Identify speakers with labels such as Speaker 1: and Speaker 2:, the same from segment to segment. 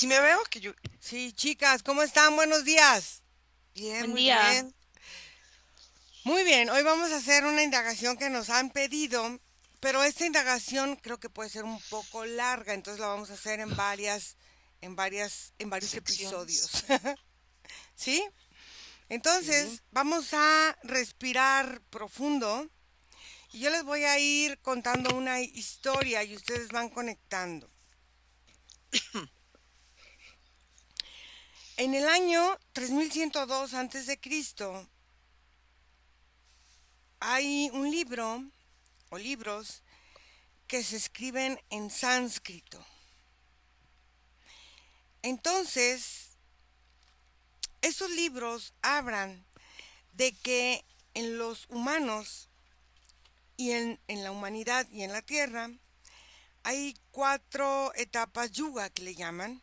Speaker 1: ¿Sí me veo? Que yo...
Speaker 2: Sí, chicas, ¿cómo están? Buenos días.
Speaker 1: Bien,
Speaker 3: Buen
Speaker 1: muy
Speaker 3: día.
Speaker 1: bien.
Speaker 2: Muy bien, hoy vamos a hacer una indagación que nos han pedido, pero esta indagación creo que puede ser un poco larga, entonces la vamos a hacer en varios episodios.
Speaker 1: Secciones.
Speaker 2: ¿Sí?
Speaker 1: Sí.
Speaker 2: Entonces, vamos a respirar profundo y yo les voy a ir contando una historia y ustedes van conectando. En el año 3102 antes de Cristo hay un libro o libros que se escriben en sánscrito. Entonces, estos libros hablan de que en los humanos y en la humanidad y en la tierra hay cuatro etapas yuga que le llaman,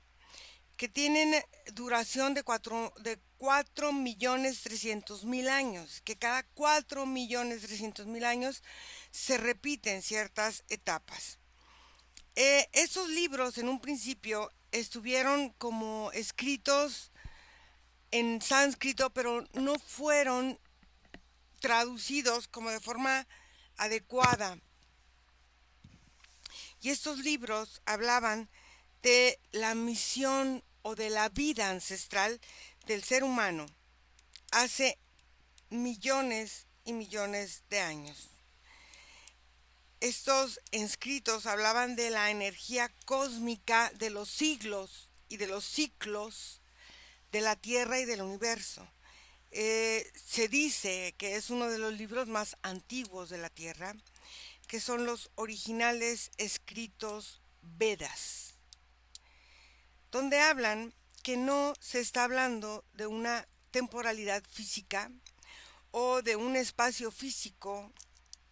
Speaker 2: que tienen duración de 4.300.000 años, que cada 4.300.000 años se repiten ciertas etapas. Estos libros en un principio estuvieron como escritos en sánscrito, pero no fueron traducidos como de forma adecuada. Y estos libros hablaban de la misión o de la vida ancestral del ser humano hace millones y millones de años. Estos escritos hablaban de la energía cósmica de los siglos y de los ciclos de la Tierra y del universo. Se dice que es uno de los libros más antiguos de la Tierra, que son los originales escritos Vedas, donde hablan que no se está hablando de una temporalidad física o de un espacio físico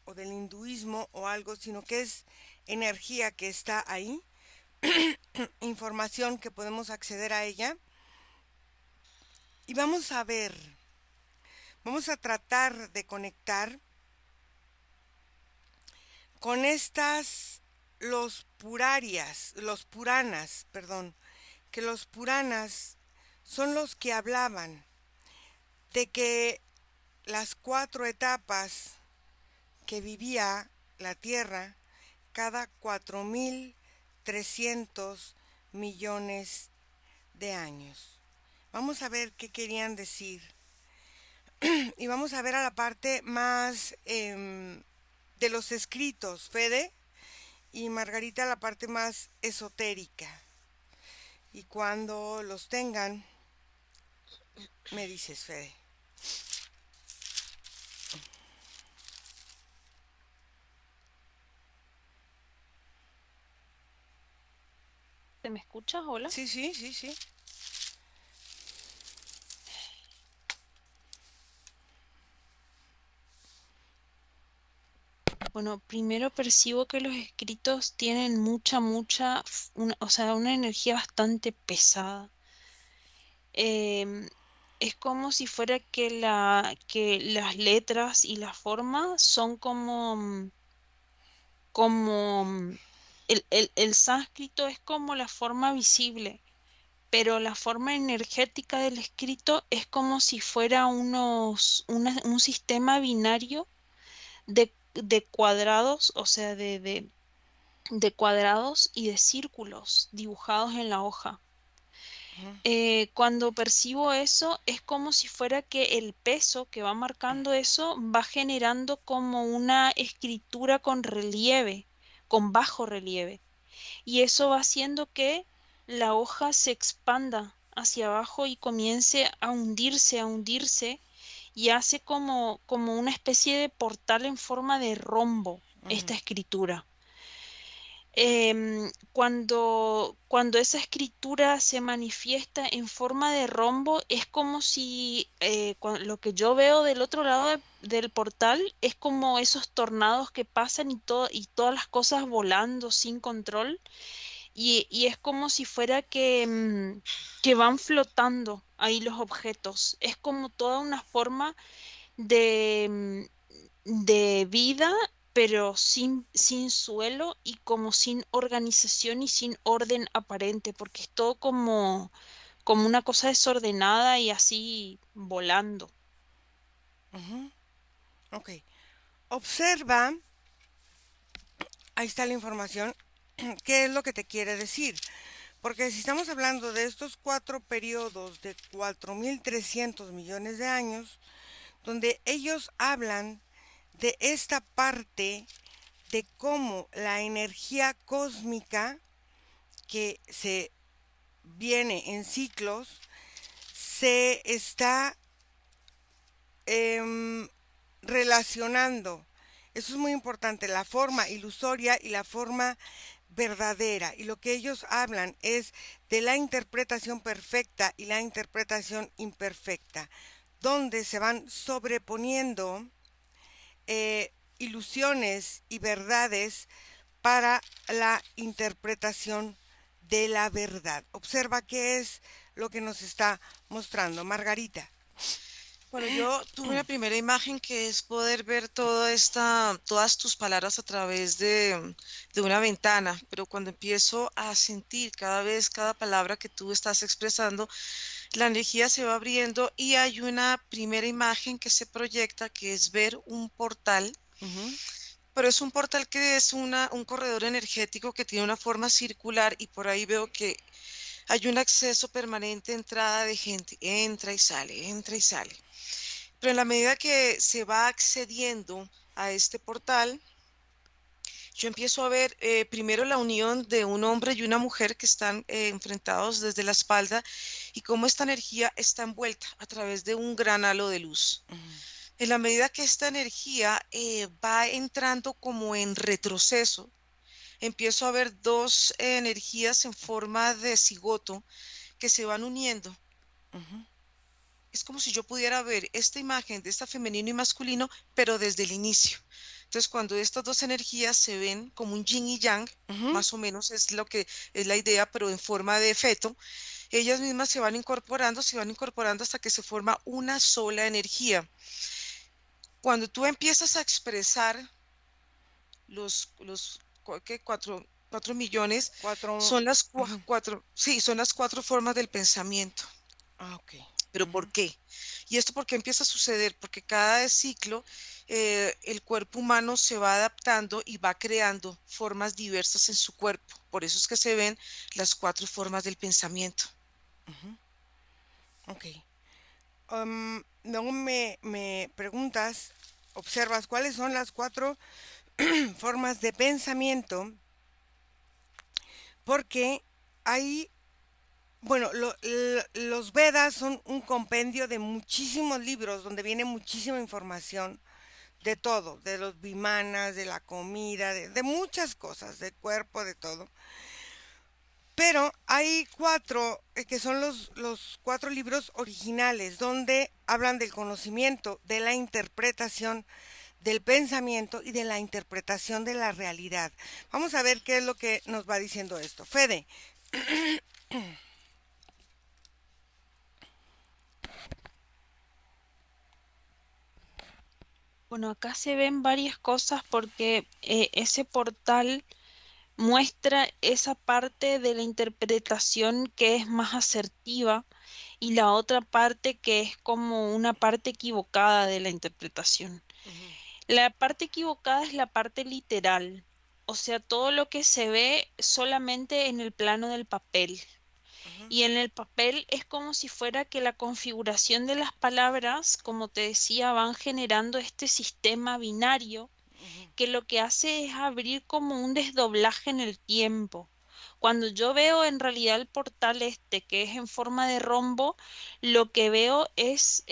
Speaker 2: o del hinduismo o algo, sino que es energía que está ahí, información que podemos acceder a ella. Y vamos a tratar de conectar con los puranas, perdón, que los puranas son los que hablaban de que las cuatro etapas que vivía la Tierra cada 4.300 millones de años. Vamos a ver qué querían decir y vamos a ver a la parte más de los escritos, Fede y Margarita, la parte más esotérica. Y cuando los tengan, me dices, Fede.
Speaker 3: ¿Te me escuchas? Hola.
Speaker 2: Sí, sí, sí, sí.
Speaker 3: Bueno, primero percibo que los escritos tienen o sea, una energía bastante pesada. Em, es como si fuera que las letras y la forma son como el sánscrito es como la forma visible, pero la forma energética del escrito es como si fuera un sistema binario de cuadrados, o sea, de cuadrados y de círculos dibujados en la hoja.
Speaker 2: Ujú,
Speaker 3: Cuando percibo eso, es como si fuera que el peso que va marcando eso va generando como una escritura con relieve, con bajo relieve. Y eso va haciendo que la hoja se expanda hacia abajo y comience a hundirse, y hace como una especie de portal en forma de rombo
Speaker 2: ujú,
Speaker 3: esta escritura. Cuando esa escritura se manifiesta en forma de rombo, es como si lo que yo veo del otro lado del portal es como esos tornados que pasan y todas las cosas volando sin control, y es como si fuera que van flotando ahí los objetos. Es como toda una forma de vida pero sin suelo y como sin organización y sin orden aparente, porque es todo como una cosa desordenada y así volando.
Speaker 2: Ujú. Ok. Observa, ahí está la información, qué es lo que te quiere decir. Porque si estamos hablando de estos cuatro periodos de 4.300 millones de años, donde ellos hablan de esta parte de cómo la energía cósmica que se viene en ciclos se está em, relacionando. Eso es muy importante, la forma ilusoria y la forma verdadera. Y lo que ellos hablan es de la interpretación perfecta y la interpretación imperfecta, donde se van sobreponiendo ilusiones y verdades para la interpretación de la verdad. Observa qué es lo que nos está mostrando Margarita.
Speaker 1: Bueno, yo tuve una primera imagen que es poder ver todas tus palabras a través de una ventana, pero cuando empiezo a sentir cada vez cada palabra que tú estás expresando, la energía se va abriendo y hay una primera imagen que se proyecta que es ver un portal,
Speaker 2: Ujú,
Speaker 1: pero es un portal que es un corredor energético que tiene una forma circular y por ahí veo que hay un acceso permanente, entrada de gente, entra y sale. Pero en la medida que se va accediendo a este portal, yo empiezo a ver primero la unión de un hombre y una mujer que están enfrentados desde la espalda y cómo esta energía está envuelta a través de un gran halo de luz.
Speaker 2: ujú,
Speaker 1: En la medida que esta energía va entrando como en retroceso, empiezo a ver dos energías en forma de cigoto que se van uniendo.
Speaker 2: ujú,
Speaker 1: Es como si yo pudiera ver esta imagen de esta femenino y masculino, pero desde el inicio. Entonces, cuando estas dos energías se ven como un yin y yang,
Speaker 2: ujú,
Speaker 1: más o menos es lo que es la idea, pero en forma de feto, ellas mismas se van incorporando hasta que se forma una sola energía. Cuando tú empiezas a expresar ¿qué? Cuatro millones,
Speaker 2: cuatro.
Speaker 1: son las
Speaker 2: Ujú.
Speaker 1: cuatro, sí, son las cuatro formas del pensamiento.
Speaker 2: Ah, ok.
Speaker 1: ¿Pero
Speaker 2: Ujú,
Speaker 1: por qué? ¿Y esto por qué empieza a suceder? Porque cada ciclo el cuerpo humano se va adaptando y va creando formas diversas en su cuerpo. Por eso es que se ven las cuatro formas del pensamiento.
Speaker 2: ujú, ok. Luego me preguntas, observas cuáles son las cuatro formas de pensamiento, porque hay, bueno, los Vedas son un compendio de muchísimos libros donde viene muchísima información de todo, de los vimanas, de la comida, de muchas cosas, del cuerpo, de todo. Pero hay cuatro, que son los cuatro libros originales, donde hablan del conocimiento, de la interpretación, del pensamiento y de la interpretación de la realidad. Vamos a ver qué es lo que nos va diciendo esto. Fede.
Speaker 3: Bueno, acá se ven varias cosas porque ese portal muestra esa parte de la interpretación que es más asertiva y la otra parte que es como una parte equivocada de la interpretación.
Speaker 2: Ujú,
Speaker 3: La parte equivocada es la parte literal, o sea, todo lo que se ve solamente en el plano del papel.
Speaker 2: ujú,
Speaker 3: Y en el papel es como si fuera que la configuración de las palabras, como te decía, van generando este sistema binario
Speaker 2: ujú,
Speaker 3: que lo que hace es abrir como un desdoblaje en el tiempo. Cuando yo veo en realidad el portal este, que es en forma de rombo, lo que veo es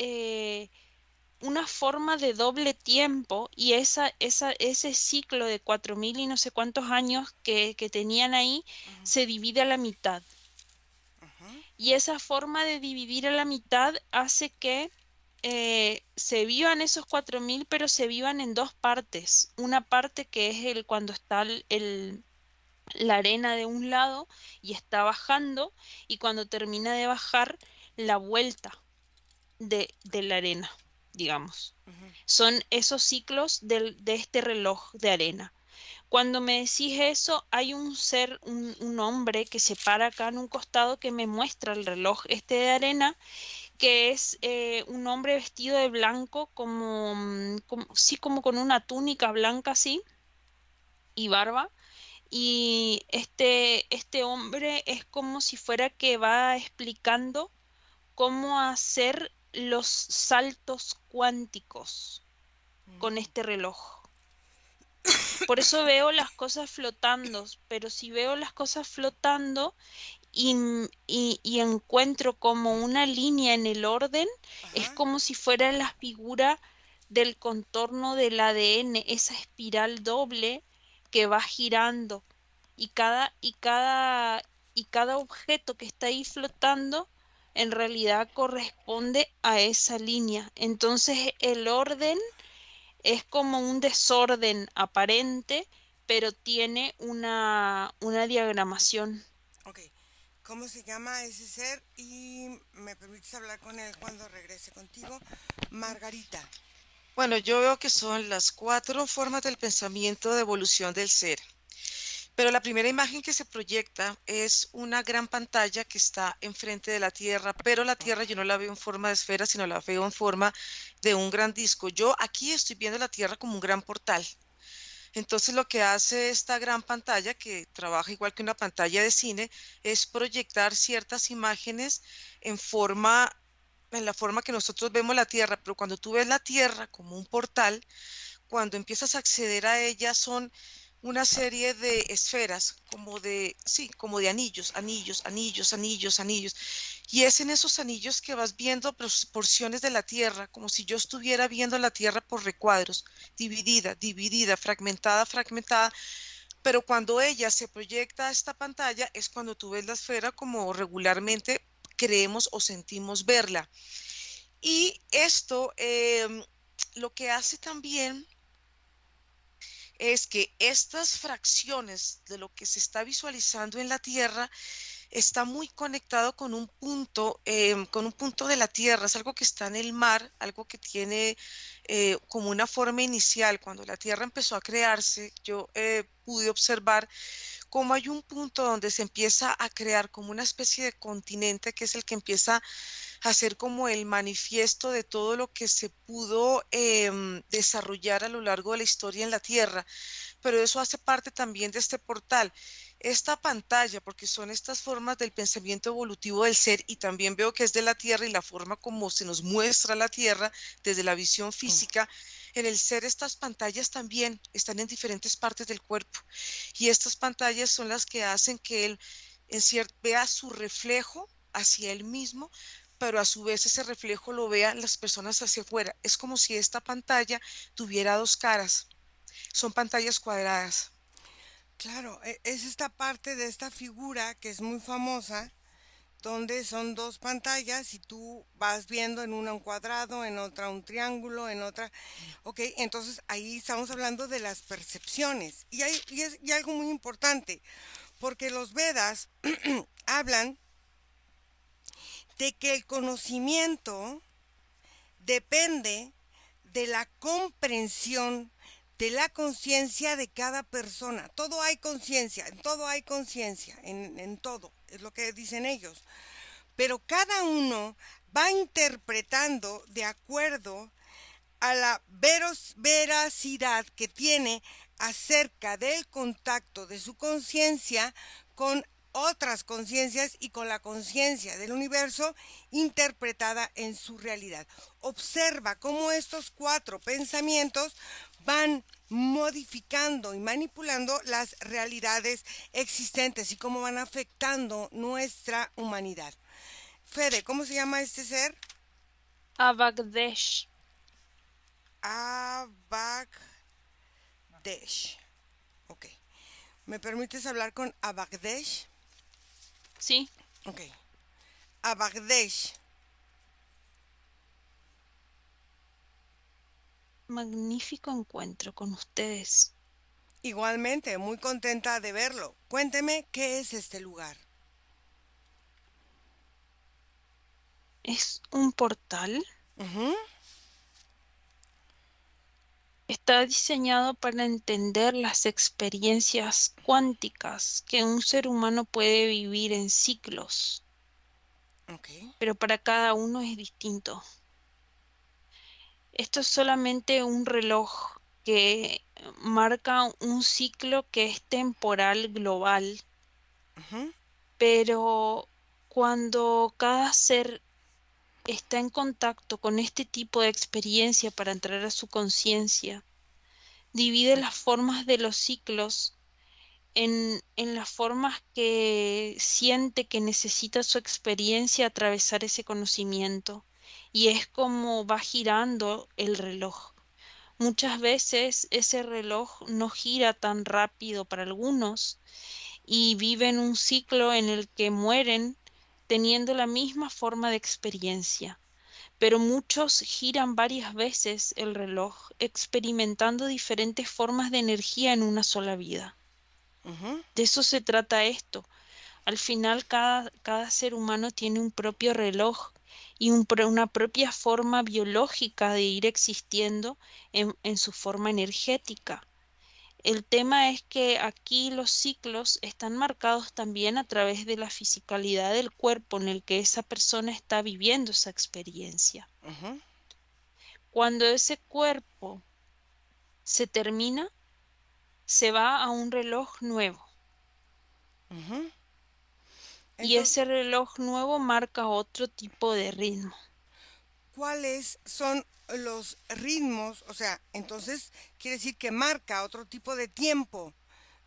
Speaker 3: una forma de doble tiempo y ese ciclo de 4.000 y no sé cuántos años que tenían ahí se divide a la mitad.
Speaker 2: ujú,
Speaker 3: Y esa forma de dividir a la mitad hace que se vivan esos 4.000, pero se vivan en dos partes. Una parte que es el cuando está la arena de un lado y está bajando, y cuando termina de bajar, la vuelta de la arena. digamos.
Speaker 2: Ujú.
Speaker 3: Son esos ciclos de este reloj de arena. Cuando me decís eso, hay un ser, un hombre que se para acá en un costado que me muestra el reloj este de arena, que es un hombre vestido de blanco, como, sí, como con una túnica blanca así y barba. Y este hombre es como si fuera que va explicando cómo hacer los saltos cuánticos con este reloj. Por eso veo las cosas flotando, pero si veo las cosas flotando y encuentro como una línea en el orden, es
Speaker 2: Ajá.
Speaker 3: como si fuera la figura del contorno del ADN, esa espiral doble que va girando y cada objeto que está ahí flotando en realidad corresponde a esa línea. Entonces el orden es como un desorden aparente, pero tiene una diagramación.
Speaker 2: Ok. ¿Cómo se llama ese ser? Y me permites hablar con él cuando regrese contigo. Margarita.
Speaker 1: Bueno, yo veo que son las 4 formas del pensamiento de evolución del ser. Pero la primera imagen que se proyecta es una gran pantalla que está enfrente de la Tierra, pero la Tierra yo no la veo en forma de esfera, sino la veo en forma de un gran disco. Yo aquí estoy viendo la Tierra como un gran portal. Entonces lo que hace esta gran pantalla, que trabaja igual que una pantalla de cine, es proyectar ciertas imágenes en forma, en la forma que nosotros vemos la Tierra, pero cuando tú ves la Tierra como un portal, cuando empiezas a acceder a ella son una serie de esferas, como de, sí, como de anillos, anillos, anillos, anillos, anillos. Y es en esos anillos que vas viendo porciones de la Tierra, como si yo estuviera viendo la Tierra por recuadros, dividida, dividida, fragmentada, fragmentada. Pero cuando ella se proyecta a esta pantalla es cuando tú ves la esfera como regularmente creemos o sentimos verla. Y esto lo que hace también es que estas fracciones de lo que se está visualizando en la Tierra está muy conectado con un punto de la Tierra, es algo que está en el mar, algo que tiene como una forma inicial. Cuando la Tierra empezó a crearse, yo pude observar cómo hay un punto donde se empieza a crear como una especie de continente que es el que empieza a ser como el manifiesto de todo lo que se pudo desarrollar a lo largo de la historia en la Tierra, pero eso hace parte también de este portal. Esta pantalla, porque son estas formas del pensamiento evolutivo del ser y también veo que es de la Tierra y la forma como se nos muestra la Tierra desde la visión física, en el ser estas pantallas también están en diferentes partes del cuerpo y estas pantallas son las que hacen que él vea su reflejo hacia él mismo, pero a su vez ese reflejo lo vean las personas hacia afuera. Es como si esta pantalla tuviera 2 caras. Son pantallas cuadradas.
Speaker 2: Claro, es esta parte de esta figura que es muy famosa, donde son dos pantallas y tú vas viendo en una un cuadrado, en otra un triángulo, en otra. Ok, entonces ahí estamos hablando de las percepciones. Y algo muy importante, porque los Vedas hablan de que el conocimiento depende de la comprensión de la conciencia de cada persona. Todo hay conciencia, en todo hay conciencia, en todo, es lo que dicen ellos. Pero cada uno va interpretando de acuerdo a la veracidad que tiene acerca del contacto de su conciencia con otras conciencias y con la conciencia del universo interpretada en su realidad. Observa cómo estos 4 pensamientos van modificando y manipulando las realidades existentes y cómo van afectando nuestra humanidad. Fede, ¿cómo se llama este ser?
Speaker 3: Abagdesh,
Speaker 2: Abagdesh. Ok. ¿Me permites hablar con Abagdesh?
Speaker 3: sí,
Speaker 2: Ok. Abagdesh.
Speaker 3: magnífico encuentro con ustedes.
Speaker 2: Igualmente, muy contenta de verlo. Cuénteme qué es este lugar.
Speaker 3: Es un portal.
Speaker 2: Ujú.
Speaker 3: Está diseñado para entender las experiencias cuánticas que un ser humano puede vivir en ciclos,
Speaker 2: Ok.
Speaker 3: pero para cada uno es distinto. Esto es solamente un reloj que marca un ciclo que es temporal global,
Speaker 2: Ujú.
Speaker 3: pero cuando cada ser está en contacto con este tipo de experiencia para entrar a su conciencia, divide las formas de los ciclos en las formas que siente que necesita su experiencia atravesar ese conocimiento. Y es como va girando el reloj. Muchas veces ese reloj no gira tan rápido para algunos y viven un ciclo en el que mueren teniendo la misma forma de experiencia, pero muchos giran varias veces el reloj, experimentando diferentes formas de energía en una sola vida.
Speaker 2: Ujú.
Speaker 3: De eso se trata esto. Al final, cada ser humano tiene un propio reloj y una propia forma biológica de ir existiendo en su forma energética. El tema es que aquí los ciclos están marcados también a través de la fisicalidad del cuerpo en el que esa persona está viviendo esa experiencia.
Speaker 2: Ujú.
Speaker 3: Cuando ese cuerpo se termina, se va a un reloj nuevo
Speaker 2: Ujú.
Speaker 3: y
Speaker 2: Entonces,
Speaker 3: ese reloj nuevo marca otro tipo de ritmo.
Speaker 2: ¿cuáles son los ritmos? O sea, entonces quiere decir que marca otro tipo de tiempo,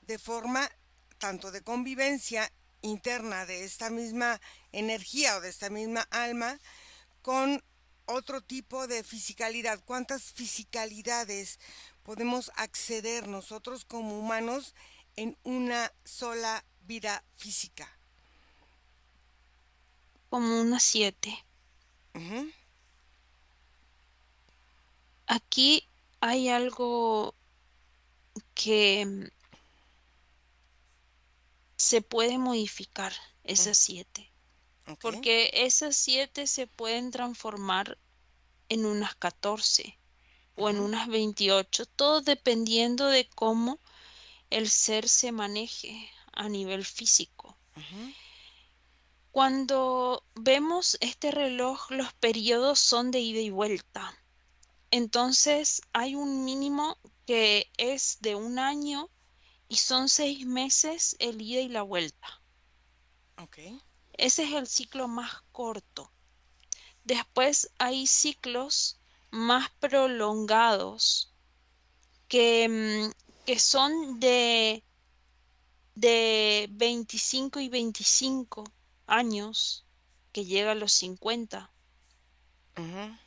Speaker 2: de forma tanto de convivencia interna de esta misma energía o de esta misma alma con otro tipo de fisicalidad. ¿Cuántas fisicalidades podemos acceder nosotros como humanos en una sola vida física?
Speaker 3: Como unas 7.
Speaker 2: Ujú.
Speaker 3: Aquí hay algo que se puede modificar,
Speaker 2: Mm.
Speaker 3: esas 7,
Speaker 2: Ok.
Speaker 3: porque esas 7 se pueden transformar en unas 14 o en
Speaker 2: Ujú.
Speaker 3: unas 28, todo dependiendo de cómo el ser se maneje a nivel físico.
Speaker 2: Ujú.
Speaker 3: Cuando vemos este reloj, los periodos son de ida y vuelta. Entonces hay un mínimo que es de un año y son 6 meses el ida y la vuelta.
Speaker 2: Ok.
Speaker 3: Ese es el ciclo más corto. Después hay ciclos más prolongados que, que son de 25 y 25 años, que llega a los 50.
Speaker 2: Ujú.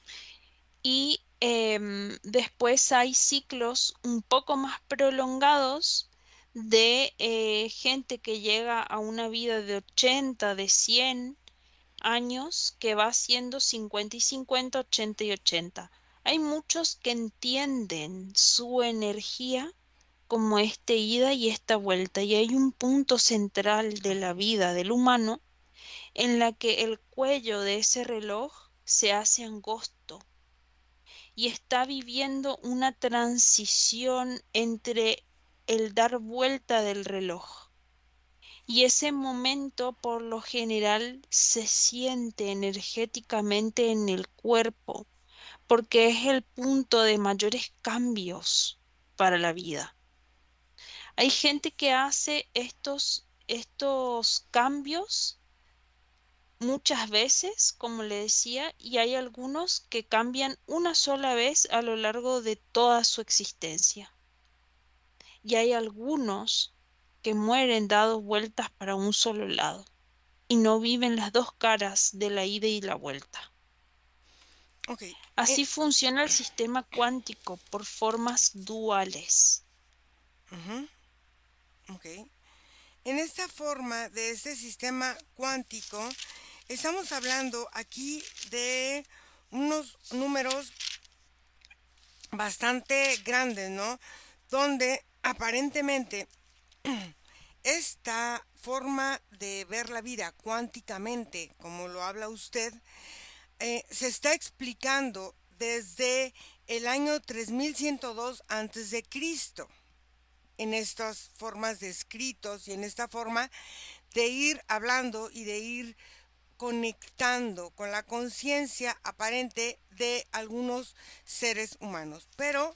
Speaker 3: Y después hay ciclos un poco más prolongados de gente que llega a una vida de 80, de 100 años, que va haciendo 50 y 50, 80 y 80. Hay muchos que entienden su energía como este ida y esta vuelta, y hay un punto central de la vida del humano en la que el cuello de ese reloj se hace angosto y está viviendo una transición entre el dar vuelta del reloj. Y ese momento por lo general se siente energéticamente en el cuerpo, porque es el punto de mayores cambios para la vida. Hay gente que hace estos cambios muchas veces, como le decía, y hay algunos que cambian una sola vez a lo largo de toda su existencia. Y hay algunos que mueren dados vueltas para un solo lado y no viven las dos caras de la ida y la vuelta.
Speaker 2: Ok. Eh,
Speaker 3: Así funciona el sistema cuántico por formas duales.
Speaker 2: ujú. Ok. En esta forma de este sistema cuántico, estamos hablando aquí de unos números bastante grandes, ¿no? Donde aparentemente esta forma de ver la vida cuánticamente, como lo habla usted, se está explicando desde el año 3102 antes de Cristo, en estas formas de escritos y en esta forma de ir hablando y de ir conectando con la conciencia aparente de algunos seres humanos. Pero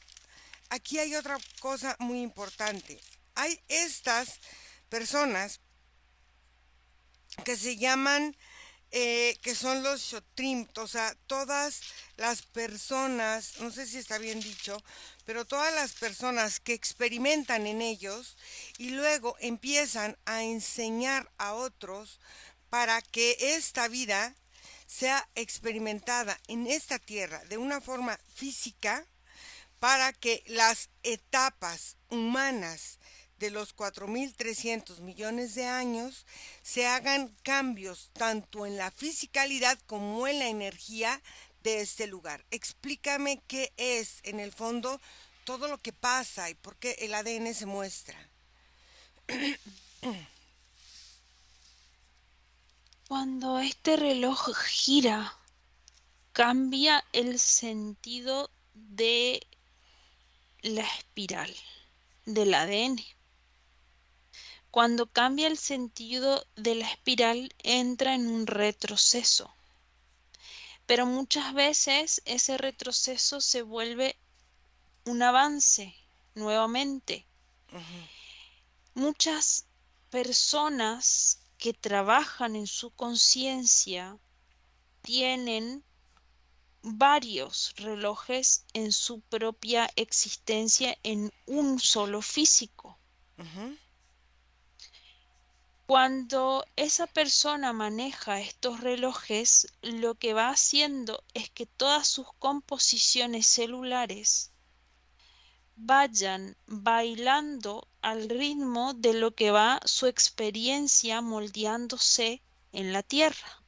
Speaker 2: aquí hay otra cosa muy importante. Hay estas personas que se llaman, que son los Shotrim, o sea, todas las personas, no sé si está bien dicho, pero todas las personas que experimentan en ellos y luego empiezan a enseñar a otros para que esta vida sea experimentada en esta tierra de una forma física, para que las etapas humanas de los 4.300 millones de años se hagan cambios tanto en la fisicalidad como en la energía de este lugar. Explícame qué es en el fondo todo lo que pasa y por qué el ADN se muestra.
Speaker 3: Cuando este reloj gira, cambia el sentido de la espiral del ADN. Cuando cambia el sentido de la espiral, entra en un retroceso. Pero muchas veces ese retroceso se vuelve un avance nuevamente. Muchas personas que trabajan en su conciencia tienen varios relojes en su propia existencia en un solo físico. Cuando esa persona maneja estos relojes, lo que va haciendo es que todas sus composiciones celulares vayan bailando al ritmo de lo que va su experiencia moldeándose en la Tierra.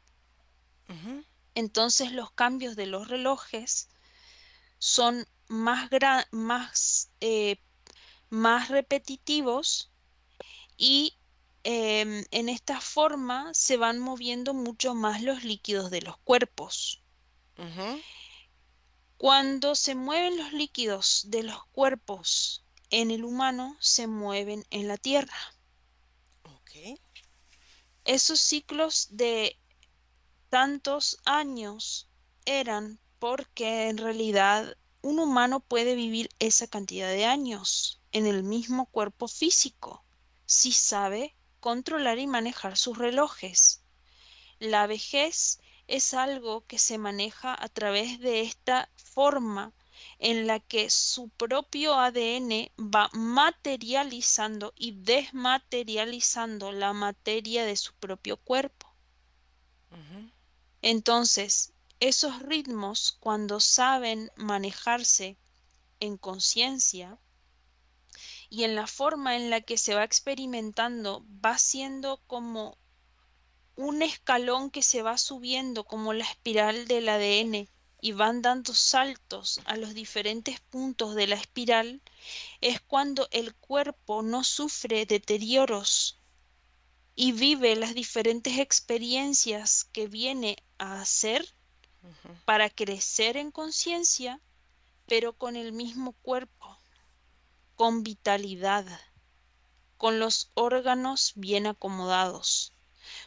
Speaker 3: Entonces los cambios de los relojes son más repetitivos y en esta forma se van moviendo mucho más los líquidos de los cuerpos. Cuando se mueven los líquidos de los cuerpos en el humano, se mueven en la Tierra. Esos ciclos de tantos años eran porque en realidad un humano puede vivir esa cantidad de años en el mismo cuerpo físico si sabe controlar y manejar sus relojes. La vejez es algo que se maneja a través de esta forma en la que su propio ADN va materializando y desmaterializando la materia de su propio cuerpo. Entonces, esos ritmos, cuando saben manejarse en conciencia y en la forma en la que se va experimentando, va siendo como un escalón que se va subiendo como la espiral del ADN y van dando saltos a los diferentes puntos de la espiral, es cuando el cuerpo no sufre deterioros y vive las diferentes experiencias que viene a hacer para crecer en conciencia, pero con el mismo cuerpo, con vitalidad, con los órganos bien acomodados,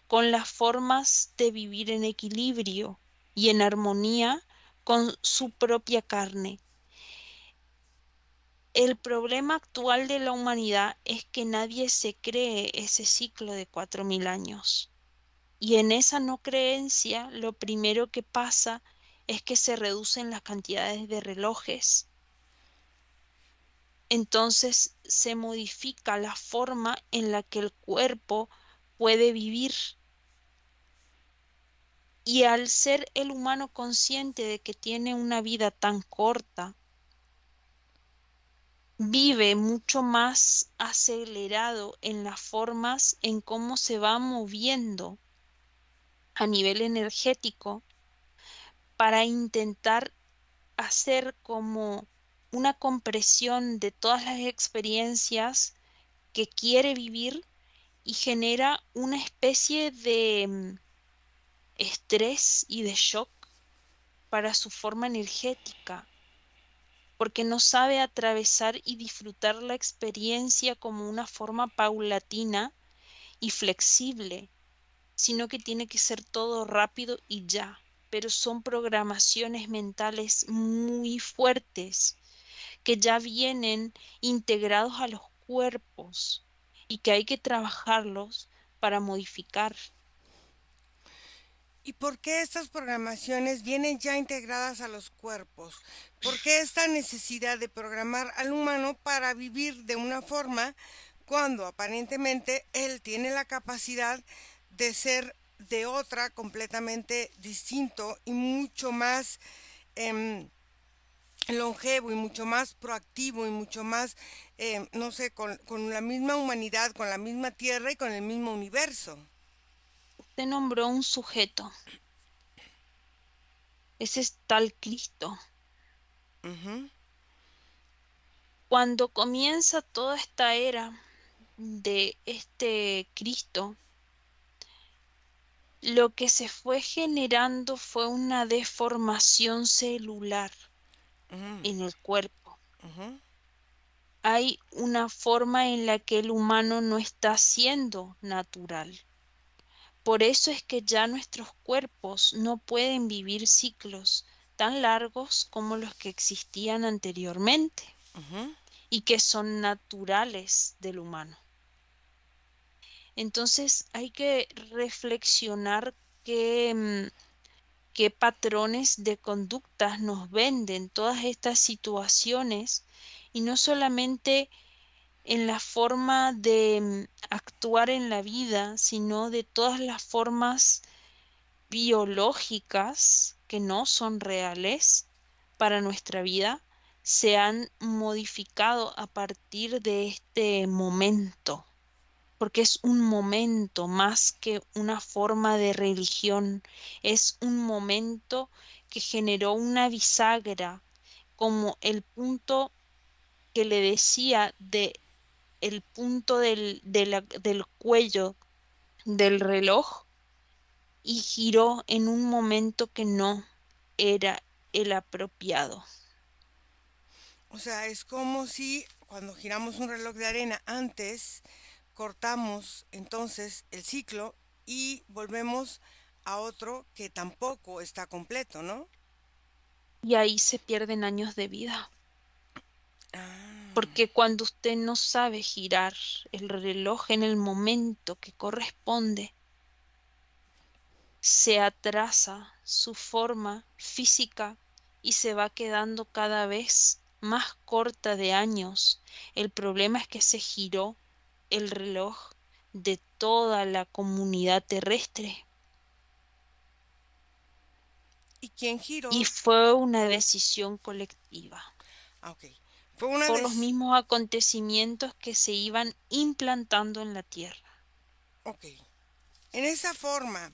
Speaker 3: con las formas de vivir en equilibrio y en armonía con su propia carne. El problema actual de la humanidad es que nadie se cree ese ciclo de 4.000 años. Y en esa no creencia, lo primero que pasa es que se reducen las cantidades de relojes. Entonces se modifica la forma en la que el cuerpo puede vivir. Y al ser el humano consciente de que tiene una vida tan corta, vive mucho más acelerado en las formas en cómo se va moviendo a nivel energético para intentar hacer como una compresión de todas las experiencias que quiere vivir y genera una especie de estrés y de shock para su forma energética. porque no sabe atravesar y disfrutar la experiencia como una forma paulatina y flexible, sino que tiene que ser todo rápido y ya. Pero son programaciones mentales muy fuertes que ya vienen integrados a los cuerpos y que hay que trabajarlos para modificar.
Speaker 2: ¿Y por qué estas programaciones vienen ya integradas a los cuerpos? ¿Por qué esta necesidad de programar al humano para vivir de una forma cuando aparentemente él tiene la capacidad de ser de otra completamente distinto y mucho más em, longevo y mucho más proactivo y mucho más, no sé, con la misma humanidad, con la misma tierra y con el mismo universo?
Speaker 3: Usted nombró un sujeto, ese es tal Cristo.
Speaker 2: Ujú,
Speaker 3: Cuando comienza toda esta era de este Cristo, lo que se fue generando fue una deformación celular
Speaker 2: ujú,
Speaker 3: en el cuerpo.
Speaker 2: ujú.
Speaker 3: Hay una forma en la que el humano no está siendo natural. Por eso es que ya nuestros cuerpos no pueden vivir ciclos tan largos como los que existían anteriormente
Speaker 2: Ujú.
Speaker 3: y que son naturales del humano. Entonces hay que reflexionar qué patrones de conductas nos venden todas estas situaciones y no solamente en la forma de actuar en la vida, sino de todas las formas biológicas que no son reales para nuestra vida, se han modificado a partir de este momento, porque es un momento más que una forma de religión, es un momento que generó una bisagra como el punto que le decía de el punto del cuello del reloj y giró en un momento que no era el apropiado.
Speaker 2: O sea, es como si cuando giramos un reloj de arena antes, cortamos entonces el ciclo y volvemos a otro que tampoco está completo, ¿no?
Speaker 3: Y ahí se pierden años de vida,
Speaker 2: Ah,
Speaker 3: porque cuando usted no sabe girar el reloj en el momento que corresponde, se atrasa su forma física y se va quedando cada vez más corta de años. El problema es que se giró el reloj de toda la comunidad terrestre
Speaker 2: ¿y quién
Speaker 3: y
Speaker 2: giró?
Speaker 3: fue una decisión colectiva
Speaker 2: Ah, ok. Fue una
Speaker 3: por los
Speaker 2: vez.
Speaker 3: mismos acontecimientos que se iban implantando en la Tierra.
Speaker 2: Ok. En esa forma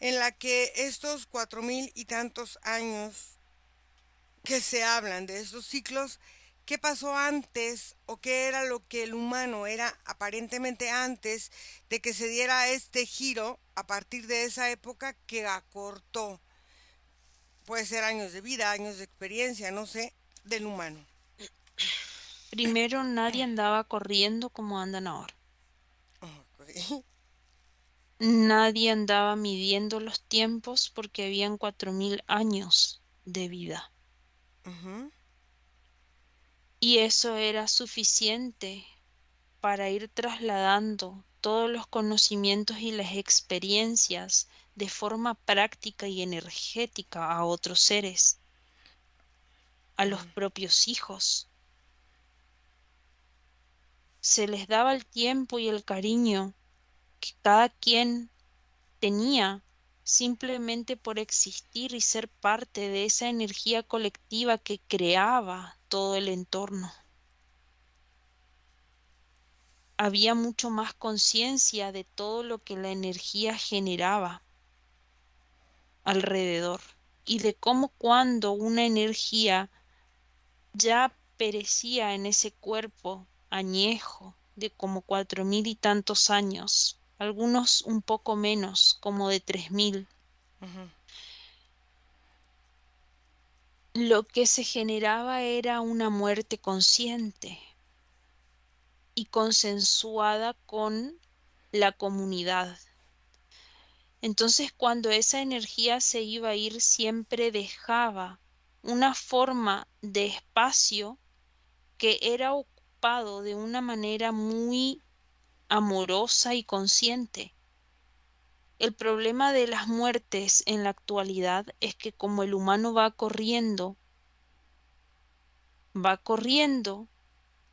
Speaker 2: en la que estos 4000 y tantos años que se hablan de estos ciclos, ¿qué pasó antes o qué era lo que el humano era aparentemente antes de que se diera este giro a partir de esa época que acortó? Puede ser años de vida, años de experiencia, no sé, del humano.
Speaker 3: Primero, nadie andaba corriendo como andan ahora.
Speaker 2: Ok.
Speaker 3: Nadie andaba midiendo los tiempos porque habían 4000 años de vida.
Speaker 2: Ujú.
Speaker 3: Y eso era suficiente para ir trasladando todos los conocimientos y las experiencias de forma práctica y energética a otros seres, a los propios hijos. Se les daba el tiempo y el cariño que cada quien tenía simplemente por existir y ser parte de esa energía colectiva que creaba todo el entorno. Había mucho más conciencia de todo lo que la energía generaba alrededor y de cómo cuando una energía ya perecía en ese cuerpo añejo de como 4000 y tantos años, algunos un poco menos, como de 3000, lo que se generaba era una muerte consciente y consensuada con la comunidad. Entonces, cuando esa energía se iba a ir, siempre dejaba una forma de espacio que era ocupado de una manera muy amorosa y consciente. El problema de las muertes en la actualidad es que como el humano va corriendo,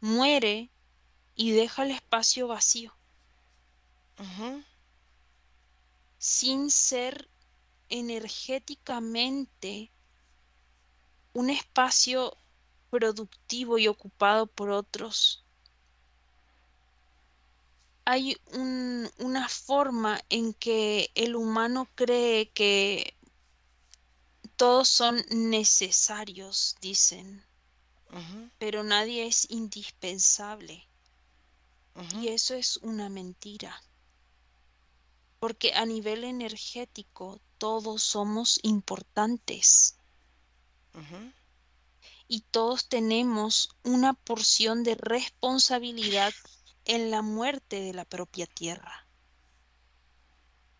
Speaker 3: muere y deja el espacio vacío,
Speaker 2: Ujú,
Speaker 3: sin ser energéticamente un espacio productivo y ocupado por otros. Hay una forma en que el humano cree que todos son necesarios, dicen,
Speaker 2: ujú,
Speaker 3: pero nadie es indispensable. Y
Speaker 2: ujú,
Speaker 3: eso es una mentira, porque a nivel energético todos somos importantes
Speaker 2: ujú,
Speaker 3: y todos tenemos una porción de responsabilidad en la muerte de la propia tierra.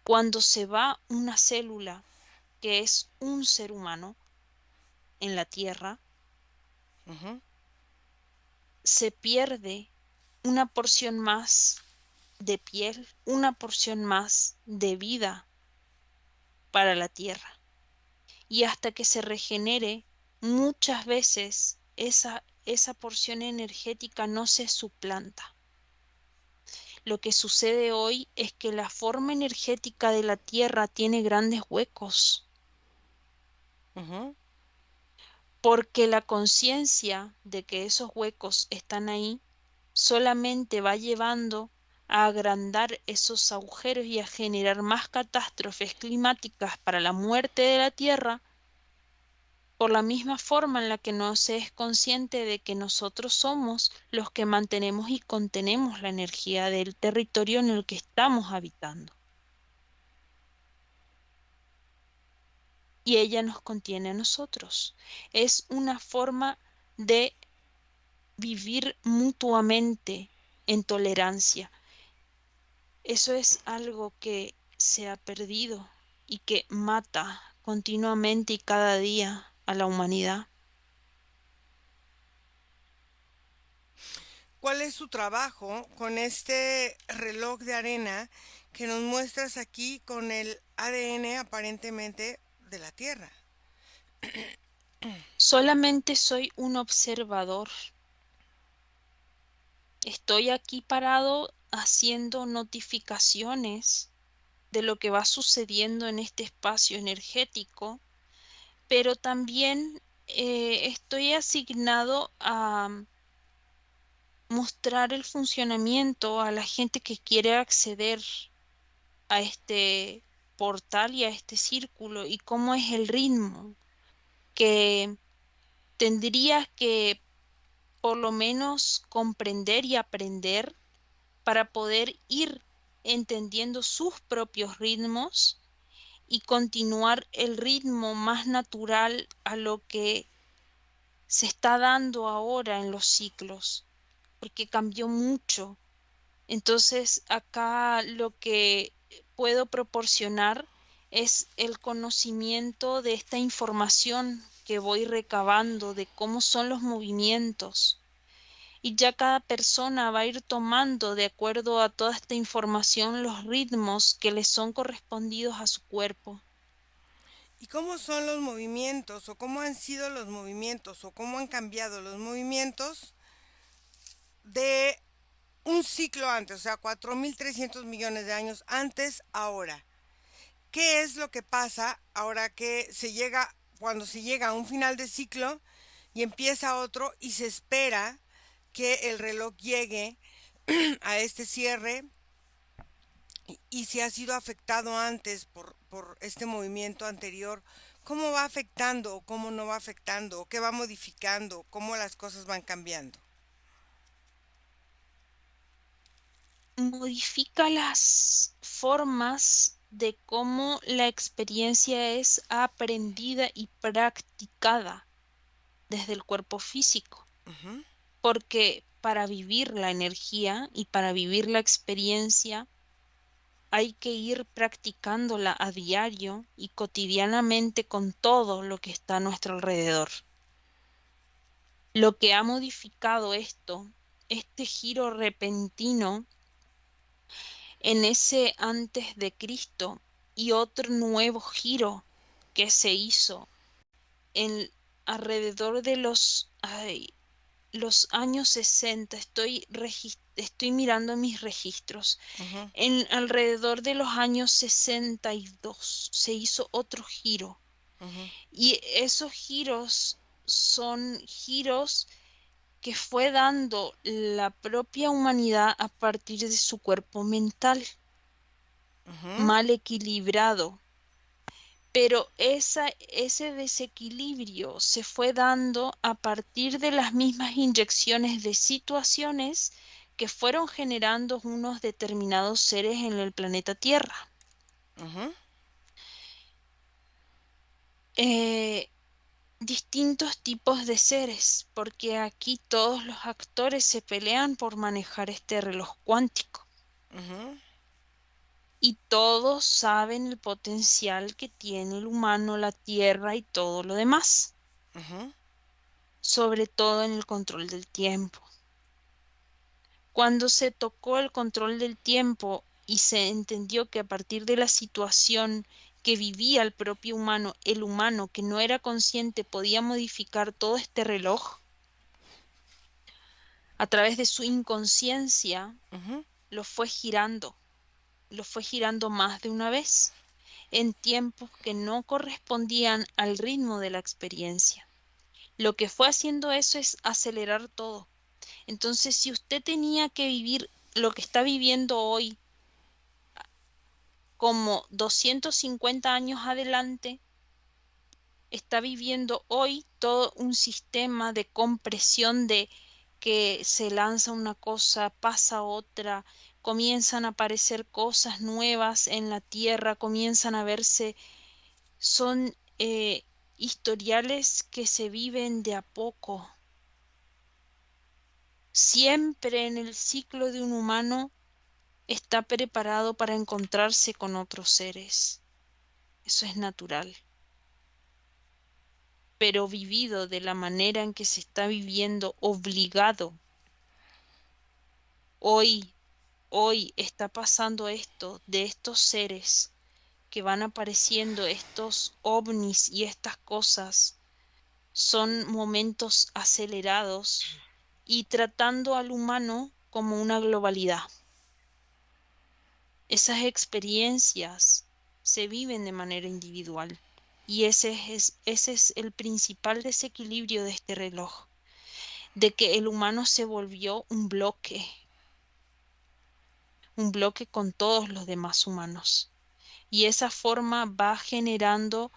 Speaker 3: Cuando se va una célula, que es un ser humano en la tierra,
Speaker 2: ujú.
Speaker 3: se pierde una porción más de piel, una porción más de vida para la tierra. Y hasta que se regenere, muchas veces esa porción energética no se suplanta. Lo que sucede hoy es que la forma energética de la tierra tiene grandes huecos,
Speaker 2: Ujú,
Speaker 3: porque la conciencia de que esos huecos están ahí solamente va llevando a agrandar esos agujeros y a generar más catástrofes climáticas para la muerte de la Tierra, por la misma forma en la que no se es consciente de que nosotros somos los que mantenemos y contenemos la energía del territorio en el que estamos habitando. Y ella nos contiene a nosotros. Es una forma de vivir mutuamente en tolerancia. Eso es algo que se ha perdido y que mata continuamente y cada día a la humanidad.
Speaker 2: ¿Cuál es su trabajo con este reloj de arena que nos muestras aquí con el ADN aparentemente de la Tierra?
Speaker 3: Solamente soy un observador. Estoy aquí parado haciendo notificaciones de lo que va sucediendo en este espacio energético, pero también estoy asignado a mostrar el funcionamiento a la gente que quiere acceder a este portal y a este círculo y cómo es el ritmo que tendrías que por lo menos comprender y aprender para poder ir entendiendo sus propios ritmos y continuar el ritmo más natural a lo que se está dando ahora en los ciclos, porque cambió mucho. Entonces, acá lo que puedo proporcionar es el conocimiento de esta información que voy recabando de cómo son los movimientos. Y ya cada persona va a ir tomando de acuerdo a toda esta información los ritmos que le son correspondidos a su cuerpo.
Speaker 2: ¿Y cómo son los movimientos o cómo han sido los movimientos o cómo han cambiado los movimientos de un ciclo antes, o sea, 4.300 millones de años antes, ahora? ¿Qué es lo que pasa ahora que cuando se llega a un final de ciclo y empieza otro y se espera que el reloj llegue a este cierre y si ha sido afectado antes por este movimiento anterior, cómo va afectando o cómo no va afectando, o qué va modificando, cómo las cosas van cambiando?
Speaker 3: Modifica las formas de cómo la experiencia es aprendida y practicada. desde el cuerpo físico,
Speaker 2: Ujú.
Speaker 3: porque para vivir la energía y para vivir la experiencia hay que ir practicándola a diario y cotidianamente con todo lo que está a nuestro alrededor. Lo que ha modificado esto, este giro repentino en ese antes de Cristo y otro nuevo giro que se hizo en alrededor de los años 60. Estoy mirando mis registros.
Speaker 2: Ujú.
Speaker 3: En alrededor de los años 62 se hizo otro giro.
Speaker 2: Ujú.
Speaker 3: Y esos giros son giros que fue dando la propia humanidad a partir de su cuerpo mental
Speaker 2: Ujú.
Speaker 3: mal equilibrado. Pero ese desequilibrio se fue dando a partir de las mismas inyecciones de situaciones que fueron generando unos determinados seres en el planeta Tierra.
Speaker 2: Ujú.
Speaker 3: Eh, Distintos tipos de seres, porque aquí todos los actores se pelean por manejar este reloj cuántico
Speaker 2: Ujú.
Speaker 3: y todos saben el potencial que tiene el humano, la Tierra y todo lo demás,
Speaker 2: Ujú.
Speaker 3: sobre todo en el control del tiempo. Cuando se tocó el control del tiempo y se entendió que a partir de la situación que vivía el propio humano, el humano que no era consciente podía modificar todo este reloj, a través de su inconsciencia
Speaker 2: Ujú.
Speaker 3: lo lo fue girando más de una vez, en tiempos que no correspondían al ritmo de la experiencia. Lo que fue haciendo eso es acelerar todo. Entonces, si usted tenía que vivir lo que está viviendo hoy como 250 años adelante, está viviendo hoy todo un sistema de compresión de que se lanza una cosa, pasa otra, comienzan a aparecer cosas nuevas en la tierra, comienzan a verse, son historiales que se viven de a poco. Siempre en el ciclo de un humano está preparado para encontrarse con otros seres. Eso es natural. Pero vivido de la manera en que se está viviendo, obligado. Hoy, hoy está pasando esto de estos seres que van apareciendo, estos ovnis y estas cosas, son momentos acelerados y tratando al humano como una globalidad. Esas experiencias se viven de manera individual y ese es el principal desequilibrio de este reloj, de que el humano se volvió un bloque con todos los demás humanos. Y esa forma va generando